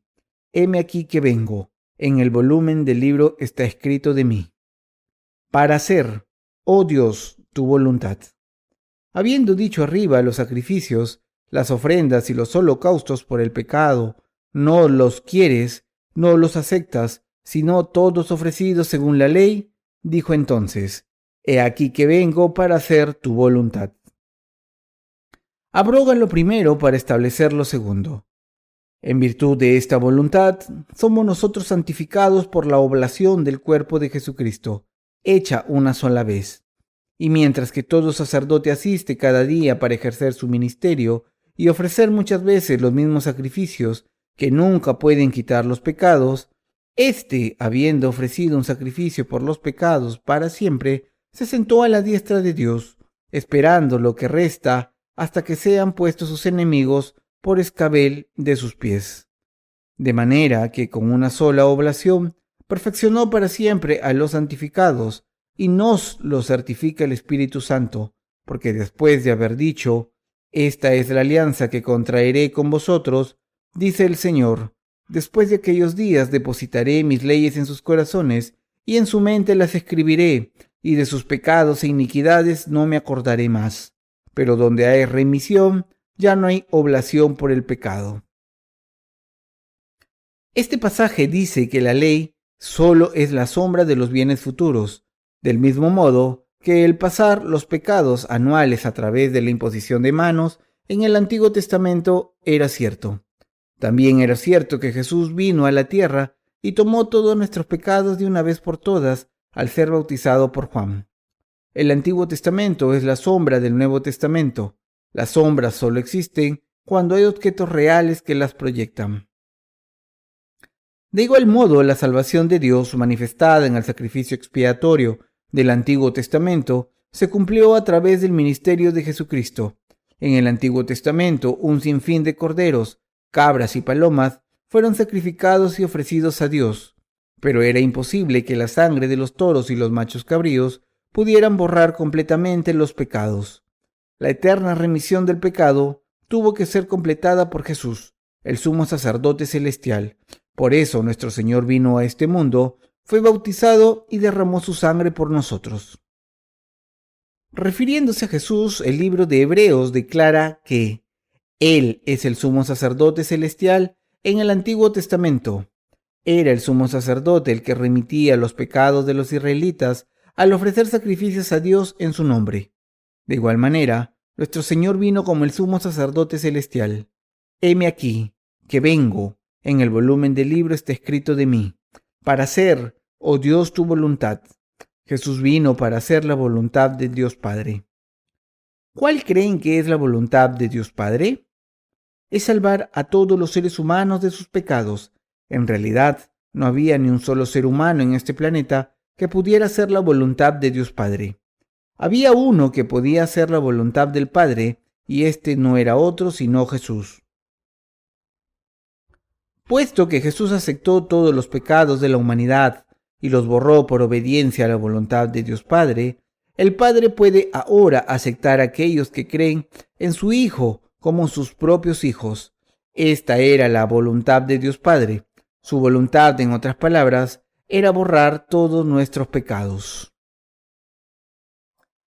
heme aquí que vengo. En el volumen del libro está escrito de mí, para hacer, oh Dios, tu voluntad. Habiendo dicho arriba los sacrificios, las ofrendas y los holocaustos por el pecado no los quieres, no los aceptas, sino todos ofrecidos según la ley, dijo entonces: He aquí que vengo para hacer tu voluntad. Abroga lo primero para establecer lo segundo. En virtud de esta voluntad, somos nosotros santificados por la oblación del cuerpo de Jesucristo, hecha una sola vez. Y mientras que todo sacerdote asiste cada día para ejercer su ministerio y ofrecer muchas veces los mismos sacrificios que nunca pueden quitar los pecados, habiendo ofrecido un sacrificio por los pecados para siempre, se sentó a la diestra de Dios, esperando lo que resta hasta que sean puestos sus enemigos por escabel de sus pies. De manera que con una sola oblación perfeccionó para siempre a los santificados, y nos lo certifica el Espíritu Santo, porque después de haber dicho: Esta es la alianza que contraeré con vosotros, dice el Señor, después de aquellos días depositaré mis leyes en sus corazones, y en su mente las escribiré, y de sus pecados e iniquidades no me acordaré más. Pero donde hay remisión, ya no hay oblación por el pecado. Este pasaje dice que la ley solo es la sombra de los bienes futuros, del mismo modo que el pasar los pecados anuales a través de la imposición de manos en el Antiguo Testamento era cierto. También era cierto que Jesús vino a la tierra y tomó todos nuestros pecados de una vez por todas al ser bautizado por Juan. El Antiguo Testamento es la sombra del Nuevo Testamento. Las sombras solo existen cuando hay objetos reales que las proyectan. De igual modo, la salvación de Dios manifestada en el sacrificio expiatorio del Antiguo Testamento se cumplió a través del ministerio de Jesucristo. En el Antiguo Testamento, un sinfín de corderos, cabras y palomas fueron sacrificados y ofrecidos a Dios, pero era imposible que la sangre de los toros y los machos cabríos pudieran borrar completamente los pecados. La eterna remisión del pecado tuvo que ser completada por Jesús, el sumo sacerdote celestial. Por eso nuestro Señor vino a este mundo, fue bautizado y derramó su sangre por nosotros. Refiriéndose a Jesús, el libro de Hebreos declara que Él es el sumo sacerdote celestial en el Antiguo Testamento. Era el sumo sacerdote el que remitía los pecados de los israelitas al ofrecer sacrificios a Dios en su nombre. De igual manera, nuestro Señor vino como el sumo sacerdote celestial. Heme aquí, que vengo. En el volumen del libro está escrito de mí, para hacer, oh Dios, tu voluntad. Jesús vino para hacer la voluntad de Dios Padre. ¿Cuál creen que es la voluntad de Dios Padre? Es salvar a todos los seres humanos de sus pecados. En realidad, no había ni un solo ser humano en este planeta que pudiera hacer la voluntad de Dios Padre. Había uno que podía hacer la voluntad del Padre, y este no era otro sino Jesús. Puesto que Jesús aceptó todos los pecados de la humanidad y los borró por obediencia a la voluntad de Dios Padre, el Padre puede ahora aceptar a aquellos que creen en su Hijo como sus propios hijos. Esta era la voluntad de Dios Padre. Su voluntad, en otras palabras, era borrar todos nuestros pecados.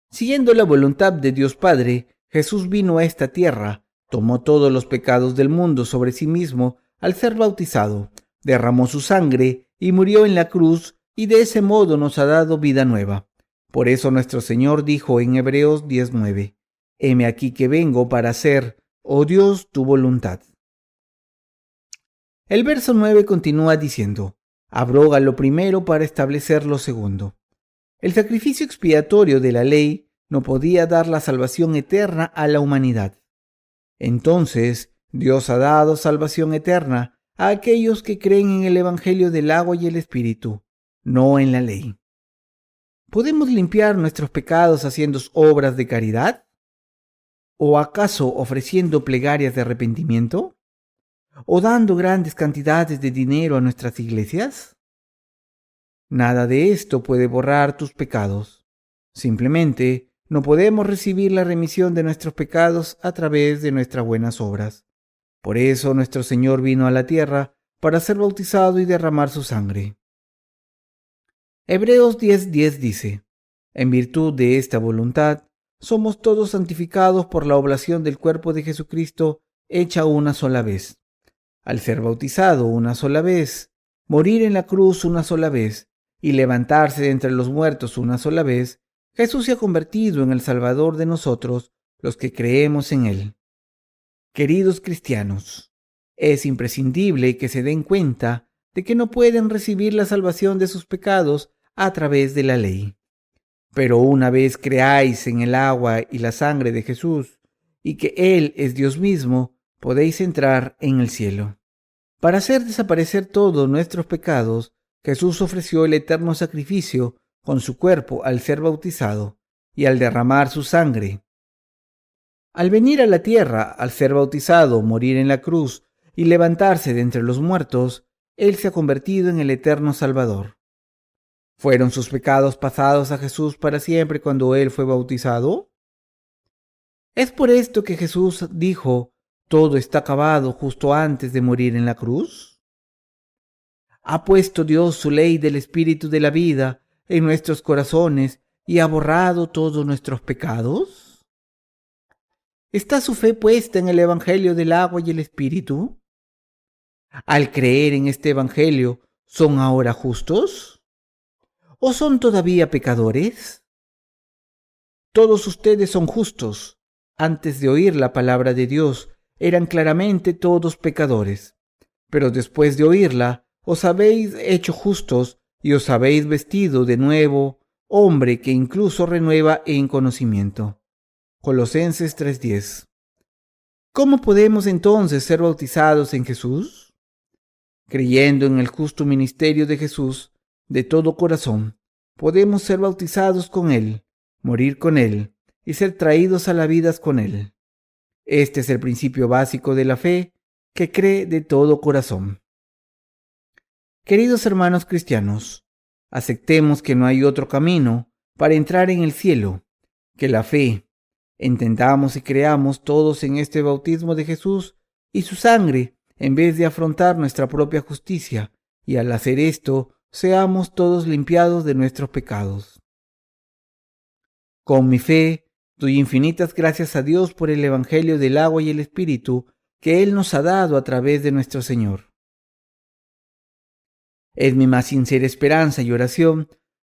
Siguiendo la voluntad de Dios Padre, Jesús vino a esta tierra, tomó todos los pecados del mundo sobre sí mismo al ser bautizado, derramó su sangre y murió en la cruz, y de ese modo nos ha dado vida nueva. Por eso nuestro Señor dijo en Hebreos 10:9, Heme aquí que vengo para hacer, oh Dios, tu voluntad. El verso 9 continúa diciendo, abroga lo primero para establecer lo segundo. El sacrificio expiatorio de la ley no podía dar la salvación eterna a la humanidad. Entonces, Dios ha dado salvación eterna a aquellos que creen en el Evangelio del agua y el Espíritu, no en la ley. ¿Podemos limpiar nuestros pecados haciendo obras de caridad? ¿O acaso ofreciendo plegarias de arrepentimiento? ¿O dando grandes cantidades de dinero a nuestras iglesias? Nada de esto puede borrar tus pecados. Simplemente no podemos recibir la remisión de nuestros pecados a través de nuestras buenas obras. Por eso nuestro Señor vino a la tierra para ser bautizado y derramar su sangre. Hebreos 10:10 dice, en virtud de esta voluntad, somos todos santificados por la oblación del cuerpo de Jesucristo hecha una sola vez. al ser bautizado una sola vez, morir en la cruz una sola vez y levantarse de entre los muertos una sola vez, Jesús se ha convertido en el Salvador de nosotros, los que creemos en Él. Queridos cristianos, es imprescindible que se den cuenta de que no pueden recibir la salvación de sus pecados a través de la ley. Pero una vez creáis en el agua y la sangre de Jesús, y que Él es Dios mismo, podéis entrar en el cielo. Para hacer desaparecer todos nuestros pecados, Jesús ofreció el eterno sacrificio con su cuerpo al ser bautizado y al derramar su sangre. Al venir a la tierra, al ser bautizado, morir en la cruz y levantarse de entre los muertos, Él se ha convertido en el eterno Salvador. ¿Fueron sus pecados pasados a Jesús para siempre cuando Él fue bautizado? ¿Es por esto que Jesús dijo, todo está acabado justo antes de morir en la cruz? ¿Ha puesto Dios su ley del Espíritu de la vida en nuestros corazones y ha borrado todos nuestros pecados? ¿Está su fe puesta en el Evangelio del agua y el Espíritu? Al creer en este Evangelio, ¿son ahora justos? ¿O son todavía pecadores? Todos ustedes son justos. Antes de oír la palabra de Dios, eran claramente todos pecadores. Pero después de oírla, os habéis hecho justos y os habéis vestido de nuevo, hombre que incluso renueva en conocimiento. Colosenses 3:10. ¿Cómo podemos entonces ser bautizados en Jesús? Creyendo en el justo ministerio de Jesús de todo corazón, podemos ser bautizados con Él, morir con Él y ser traídos a la vida con Él. Este es el principio básico de la fe que cree de todo corazón. Queridos hermanos cristianos, aceptemos que no hay otro camino para entrar en el cielo que la fe. Entendamos y creamos todos en este bautismo de Jesús y su sangre, en vez de afrontar nuestra propia justicia, y al hacer esto, seamos todos limpiados de nuestros pecados. Con mi fe, doy infinitas gracias a Dios por el Evangelio del agua y el Espíritu que Él nos ha dado a través de nuestro Señor. Es mi más sincera esperanza y oración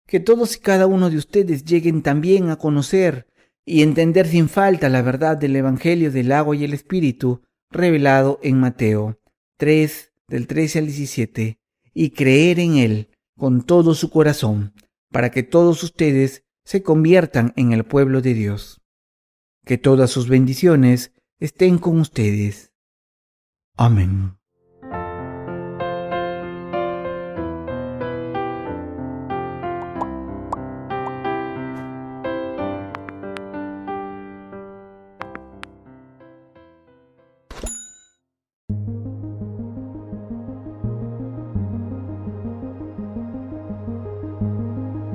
que todos y cada uno de ustedes lleguen también a conocer y entender sin falta la verdad del Evangelio del agua y el Espíritu revelado en Mateo 3, del 13 al 17, y creer en Él con todo su corazón, para que todos ustedes se conviertan en el pueblo de Dios. Que todas sus bendiciones estén con ustedes. Amén.